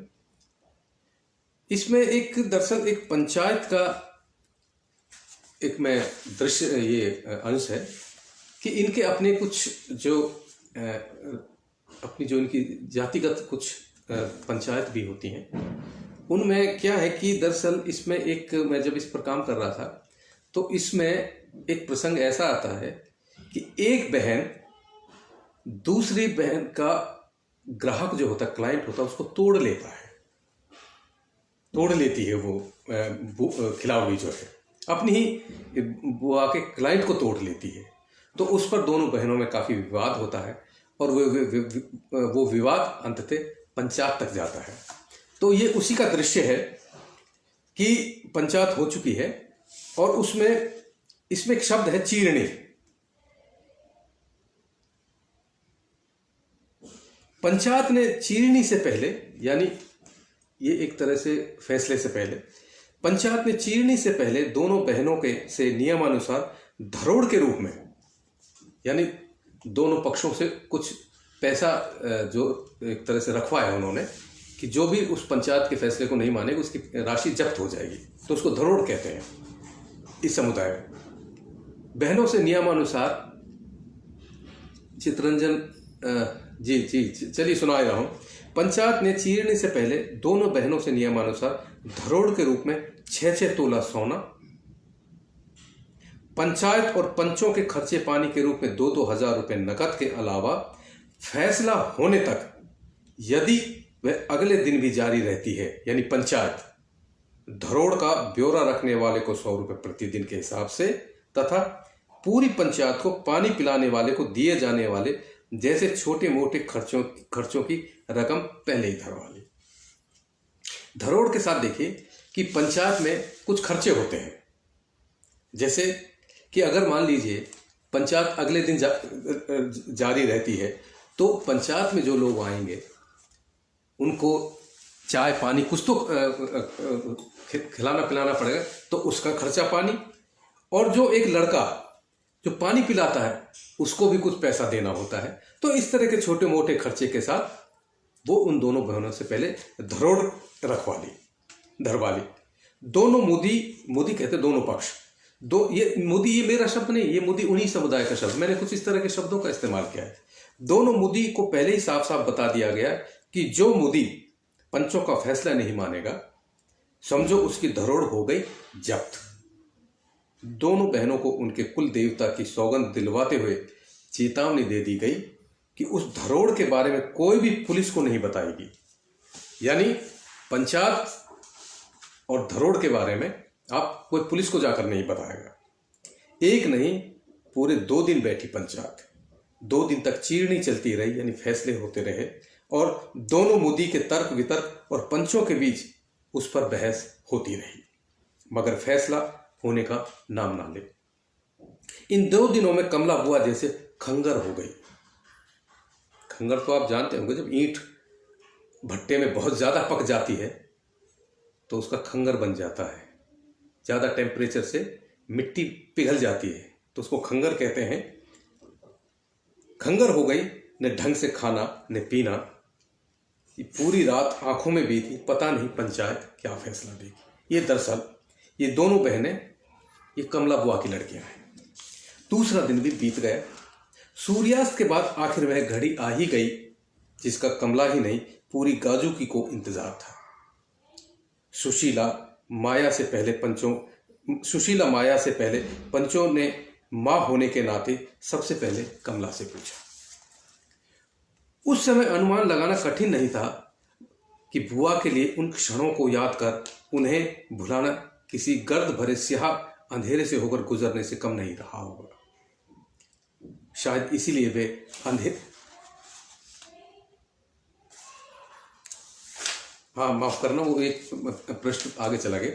Speaker 1: दरअसल एक पंचायत का एक मैं दृश्य, ये अंश है कि इनके अपने कुछ जो अपनी जो इनकी जातिगत कुछ पंचायत भी होती हैं, उनमें क्या है कि दरअसल इसमें मैं जब इस पर काम कर रहा था तो इसमें एक प्रसंग ऐसा आता है कि एक बहन दूसरी बहन का ग्राहक जो होता है, क्लाइंट होता है, उसको तोड़ लेता है। तोड़ लेती है वो खिलाड़ी जो है, अपनी ही बुआ के क्लाइंट को तोड़ लेती है। तो उस पर दोनों बहनों में काफ़ी विवाद होता है और वो विवाद अंततः पंचायत तक जाता है। तो ये उसी का दृश्य है कि पंचायत हो चुकी है और इसमें एक शब्द है चीरनी। पंचायत ने चीरनी से पहले, यानी ये एक तरह से फैसले से पहले, पंचायत ने चीरनी से पहले दोनों बहनों के से नियमानुसार धरोड़ के रूप में, यानी दोनों पक्षों से कुछ पैसा जो एक तरह से रखवाया उन्होंने कि जो भी उस पंचायत के फैसले को नहीं मानेगा उसकी राशि जब्त हो जाएगी, तो उसको धरोड़ कहते हैं इस समुदाय में। बहनों से नियमानुसार चितरंजन जी जी चलिए सुना रहा हूं। पंचायत ने चीरने से पहले दोनों बहनों से नियमानुसार धरोड़ के रूप में 6-6 तोला सोना, पंचायत और पंचों के खर्चे पानी के रूप में 2-2 हजार रुपए नकद के अलावा फैसला होने तक यदि वह अगले दिन भी जारी रहती है, यानी पंचायत धरोड़ का ब्यौरा रखने वाले को 100 रुपए प्रतिदिन के हिसाब से तथा पूरी पंचायत को पानी पिलाने वाले को दिए जाने वाले जैसे छोटे मोटे खर्चों की रकम पहले ही धरवा ली। धरोड़ के साथ देखिए कि पंचायत में कुछ खर्चे होते हैं, जैसे कि अगर मान लीजिए पंचायत अगले दिन जारी रहती है तो पंचायत में जो लोग आएंगे उनको चाय पानी कुछ तो खिलाना पिलाना पड़ेगा, तो उसका खर्चा पानी, और जो एक लड़का जो पानी पिलाता है उसको भी कुछ पैसा देना होता है। तो इस तरह के छोटे मोटे खर्चे के साथ वो उन दोनों बहनों से पहले धरोड़ धरवा ली। दोनों मुदी कहते दोनों पक्ष, ये मुदी ये मेरा शब्द नहीं, ये मुदी उन्हीं समुदाय का शब्द, मैंने कुछ इस तरह के शब्दों का इस्तेमाल किया है। दोनों मुदी को पहले ही साफ साफ बता दिया गया कि जो मुदी पंचों का फैसला नहीं मानेगा समझो उसकी धरोड़ हो गई जब्त। दोनों बहनों को उनके कुल देवता की सौगंध दिलवाते हुए चेतावनी दे दी गई कि उस धरोड़ के बारे में कोई भी पुलिस को नहीं बताएगी, यानी पंचायत और धरोड़ के बारे में आप कोई पुलिस को जाकर नहीं बताएगा। एक नहीं पूरे 2 दिन बैठी पंचायत, 2 दिन तक चीरनी चलती रही, यानी फैसले होते रहे और दोनों मुदी के तर्क वितर्क और पंचों के बीच उस पर बहस होती रही, मगर फैसला होने का नाम ना ले। इन 2 दिनों में कमला बुआ जैसे खंगर हो गई। खंगर तो आप जानते होंगे, जब ईंट भट्टे में बहुत ज्यादा पक जाती है तो उसका खंगर बन जाता है, ज्यादा टेम्परेचर से मिट्टी पिघल जाती है तो उसको खंगर कहते हैं। खंगर हो गई, न ढंग से खाना न पीना, पूरी रात आंखों में बीती, पता नहीं पंचायत क्या फैसला देगी। ये दरअसल ये दोनों बहनें ये कमला बुआ की लड़कियां हैं। दूसरा दिन भी बीत गया। सूर्यास्त के बाद आखिर वह घड़ी आ ही गई जिसका कमला ही नहीं पूरी गाजुकी को इंतजार था। सुशीला माया से पहले पंचों ने मां होने के नाते सबसे पहले कमला से पूछा। उस समय अनुमान लगाना कठिन नहीं था कि बुआ के लिए उन क्षणों को याद कर उन्हें भुलाना किसी गर्द भरे स्याह अंधेरे से होकर गुजरने से कम नहीं रहा होगा। शायद इसीलिए वे माफ करना, वो एक प्रश्न आगे चला गया।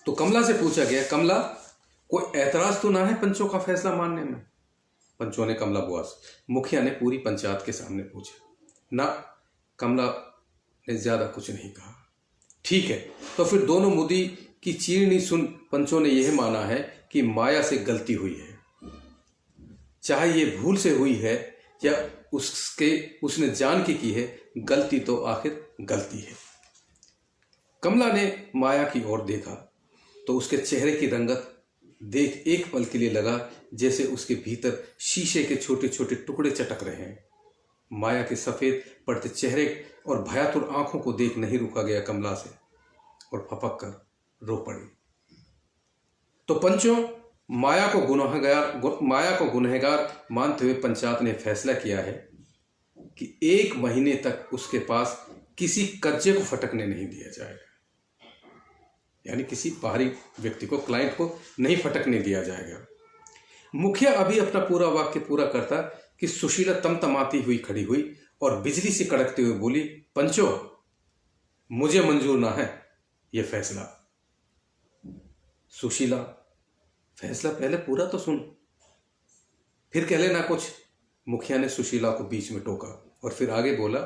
Speaker 1: तो कमला से पूछा गया, कमला कोई ऐतराज तो ना है पंचों का फैसला मानने में? पंचों ने कमला बुआ से, मुखिया ने पूरी पंचायत के सामने पूछा। ना, कमला ने ज्यादा कुछ नहीं कहा। ठीक है, तो फिर दोनों मुदी की चीरनी सुन पंचों ने यह माना है कि माया से गलती हुई है, चाहे ये भूल से हुई है या उसने जान के की है, गलती तो आखिर गलती है। कमला ने माया की ओर देखा तो उसके चेहरे की रंगत देख एक पल के लिए लगा जैसे उसके भीतर शीशे के छोटे छोटे टुकड़े चटक रहे हैं। माया के सफेद पड़ते चेहरे और भयातुर आंखों को देख नहीं रुका गया कमला से और फपक कर रो पड़ी। तो पंचों माया को गुनहगार मानते हुए पंचायत ने फैसला किया है कि 1 महीने तक उसके पास किसी कर्जे को फटकने नहीं दिया जाएगा। यानी किसी बाहरी व्यक्ति को, क्लाइंट को नहीं फटकने दिया जाएगा। मुखिया अभी अपना पूरा वाक्य पूरा करता कि सुशीला तमतमाती हुई खड़ी हुई और बिजली से कड़कते हुए बोली, पंचो, मुझे मंजूर ना है ये फैसला। सुशीला, फैसला पहले पूरा तो सुन, फिर कह लेना कुछ। मुखिया ने सुशीला को बीच में टोका और फिर आगे बोला,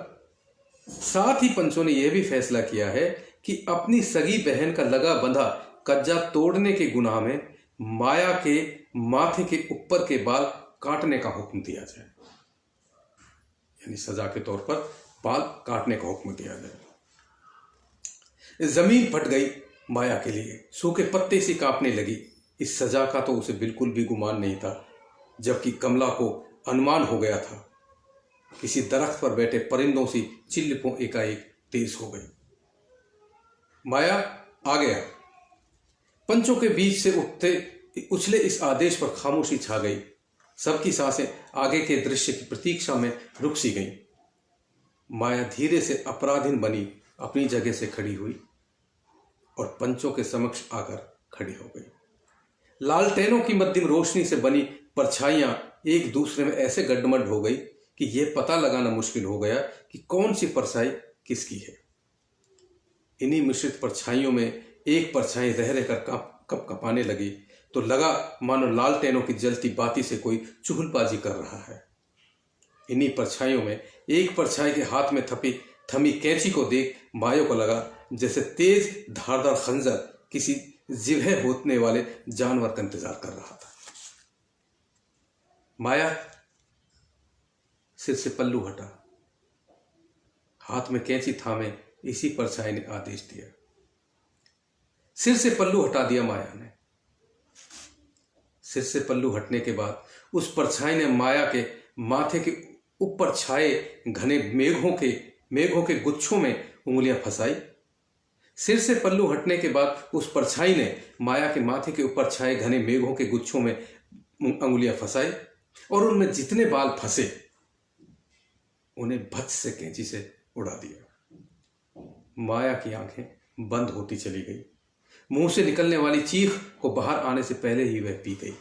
Speaker 1: साथ ही पंचों ने यह भी फैसला किया है कि अपनी सगी बहन का लगा बंधा कज्जा तोड़ने के गुनाह में माया के माथे के ऊपर के बाल काटने का हुक्म दिया जाए, यानी सजा के तौर पर बाल काटने का हुक्म दिया जाए। जमीन फट गई माया के लिए, सूखे पत्ते सी कांपने लगी। इस सजा का तो उसे बिल्कुल भी गुमान नहीं था, जबकि कमला को अनुमान हो गया था। किसी दरख्त पर बैठे परिंदों सी चिल्लिपों एकाएक तेज हो गई। माया आ गया। पंचों के बीच से उछले इस आदेश पर खामोशी छा गई। सबकी सांसें आगे के दृश्य की प्रतीक्षा में रुक सी गईं। माया धीरे से अपराधीन बनी अपनी जगह से खड़ी हुई और पंचों के समक्ष आकर खड़ी हो गई। लालटेनों की मध्यम रोशनी से बनी परछाइयां एक दूसरे में ऐसे गड्ढमड्ढ हो गई कि यह पता लगाना मुश्किल हो गया कि कौन सी परछाई किसकी है। इन्हीं मिश्रित परछाइयों में एक परछाई रह रहकर कप कपाने लगी तो लगा मानो लालटेनों की जलती बाती से कोई चुगलबाजी कर रहा है। इन्हीं परछाइयों में एक परछाई के हाथ में थमी कैंची को देख माया को लगा जैसे तेज धारदार खंजर किसी जिह्वा होतने वाले जानवर का इंतजार कर रहा था। माया, सिर से पल्लू हटा। हाथ में कैंची थामे इसी परछाई ने आदेश दिया। सिर से पल्लू हटा दिया माया ने। सिर से पल्लू हटने के बाद उस परछाई ने माया के माथे के ऊपर छाए घने मेघों के गुच्छों में उंगलियां फंसाई। सिर से पल्लू हटने के बाद उस परछाई ने माया के माथे के ऊपर छाए घने मेघों के गुच्छों में उंगलियां फंसाई और उनमें जितने बाल फंसे उन्हें भत्स से कैंची से उड़ा दिया। माया की आंखें बंद होती चली गई। मुंह से निकलने वाली चीख को बाहर आने से पहले ही वह पी गई।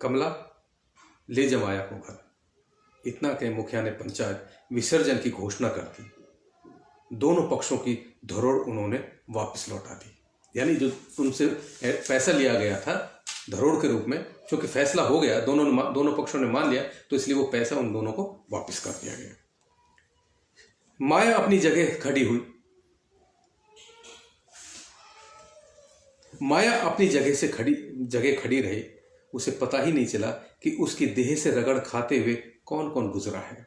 Speaker 1: कमला, ले जा माया को घर। इतना कह मुखिया ने पंचायत विसर्जन की घोषणा कर दी। दोनों पक्षों की धरोहर उन्होंने वापस लौटा दी, यानी जो उनसे पैसा लिया गया था धरोहर के रूप में, क्योंकि फैसला हो गया, दोनों पक्षों ने मान लिया, तो इसलिए वो पैसा उन दोनों को वापस कर दिया गया। माया अपनी जगह खड़ी हुई। माया अपनी जगह खड़ी रही। उसे पता ही नहीं चला कि उसकी देह से रगड़ खाते हुए कौन कौन गुजरा है।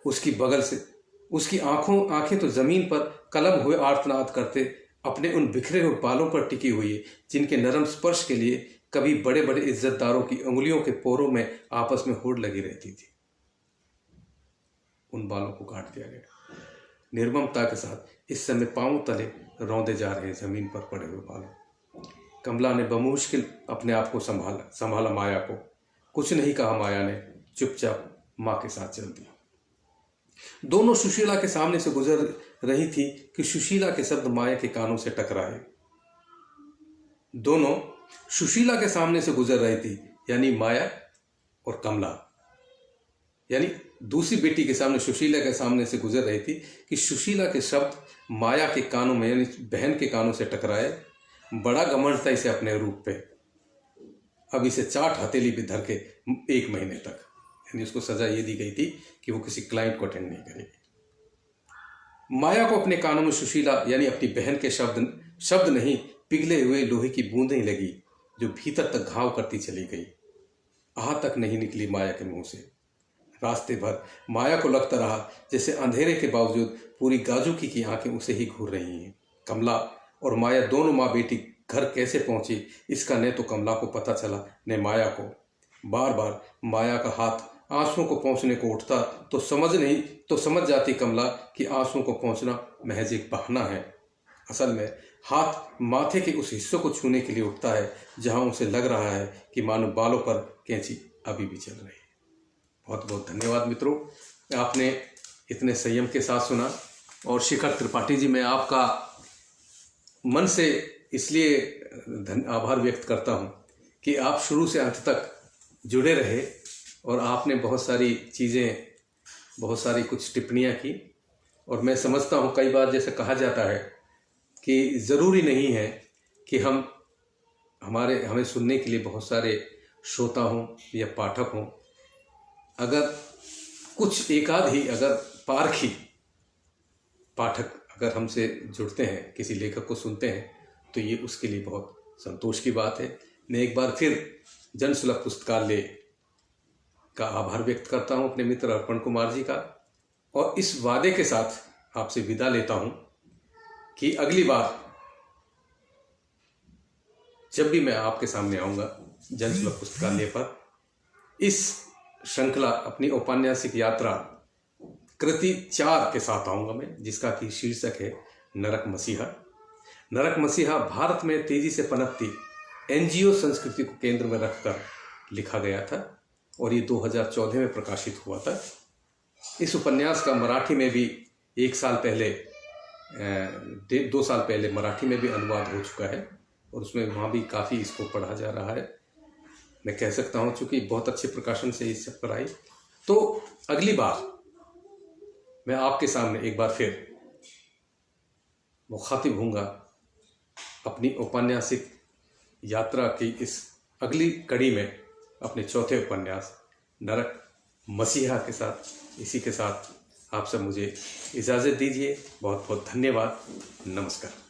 Speaker 1: उसकी बगल से उसकी आंखें तो जमीन पर कलम हुए आर्तनाद करते अपने उन बिखरे हुए बालों पर टिकी हुई है, जिनके नरम स्पर्श के लिए कभी बड़े बड़े इज्जतदारों की उंगलियों के पोरों में आपस में होड़ लगी रहती थी। उन बालों को काट दिया गया। निर्ममता के साथ इस समय पांव तले रौंदे जा रहे जमीन पर पड़े हुए बालों। कमला ने बमुश्किल अपने आप को संभाला माया को। कुछ नहीं कहा माया ने, चुपचाप मां के साथ चल दी। दोनों सुशीला के सामने से गुजर रही थी कि सुशीला के शब्द माया के कानों से टकराए। दोनों सुशीला के सामने से गुजर रही थी, यानी माया और कमला, यानी दूसरी बेटी के सामने, सुशीला के सामने से गुजर रही थी कि सुशीला के शब्द माया के कानों में, यानी बहन के कानों से टकराए। बड़ा घमंड था इसे अपने रूप पे। अब इसे चाट हथेली पे धर के 1 महीने तक, यानी उसको सजा ये दी गई थी कि वो किसी क्लाइंट को अटेंड नहीं करेगी। माया को अपने कानों में सुशीला यानी अपनी बहन के शब्द नहीं, पिघले हुए लोहे की बूंदें लगी जो भीतर तक घाव करती चली गई। आह तक नहीं निकली माया के मुंह से। रास्ते भर माया को लगता रहा जैसे अंधेरे के बावजूद पूरी गाजुकी की आंखें उसे ही घूर रही हैं। कमला और माया दोनों माँ बेटी घर कैसे पहुंची, इसका न तो कमला को पता चला न माया को। बार बार माया का हाथ आंसुओं को पहुंचने को उठता तो समझ जाती कमला कि आंसुओं को पहुंचना महज एक बहाना है। असल में हाथ माथे के उस हिस्सों को छूने के लिए उठता है जहां उसे लग रहा है कि मानो बालों पर कैंची अभी भी चल रही है। बहुत बहुत धन्यवाद मित्रों, आपने इतने संयम के साथ सुना। और शिखर त्रिपाठी जी, मैं आपका मन से इसलिए आभार व्यक्त करता हूँ कि आप शुरू से अंत तक जुड़े रहे और आपने बहुत सारी चीज़ें, बहुत सारी कुछ टिप्पणियाँ की। और मैं समझता हूँ कई बार जैसे कहा जाता है कि ज़रूरी नहीं है कि हमें सुनने के लिए बहुत सारे श्रोता हों या पाठक हों। अगर कुछ एकाध ही अगर पारखी पाठक अगर हमसे जुड़ते हैं, किसी लेखक को सुनते हैं, तो ये उसके लिए बहुत संतोष की बात है। मैं एक बार फिर जनसुलभ पुस्तकालय का आभार व्यक्त करता हूँ अपने मित्र अर्पण कुमार जी का, और इस वादे के साथ आपसे विदा लेता हूँ कि अगली बार जब भी मैं आपके सामने आऊँगा जनसुलभ पुस्तकालय पर, इस श्रृंखला अपनी औपन्यासिक यात्रा कृति 4 के साथ आऊँगा मैं, जिसका कि शीर्षक है नरक मसीहा। नरक मसीहा भारत में तेजी से पनपती एनजीओ संस्कृति को केंद्र में रखकर लिखा गया था और ये 2014 में प्रकाशित हुआ था। इस उपन्यास का मराठी में भी 2 साल पहले मराठी में भी अनुवाद हो चुका है और उसमें वहाँ भी काफ़ी इसको पढ़ा जा रहा है। मैं कह सकता हूँ चूँकि बहुत अच्छे प्रकाशन से इस पर आई, तो अगली बार मैं आपके सामने एक बार फिर मुखातिब हूँगा अपनी औपन्यासिक यात्रा की इस अगली कड़ी में अपने चौथे उपन्यास नरक मसीहा के साथ। इसी के साथ आप सब मुझे इजाज़त दीजिए। बहुत बहुत धन्यवाद। नमस्कार।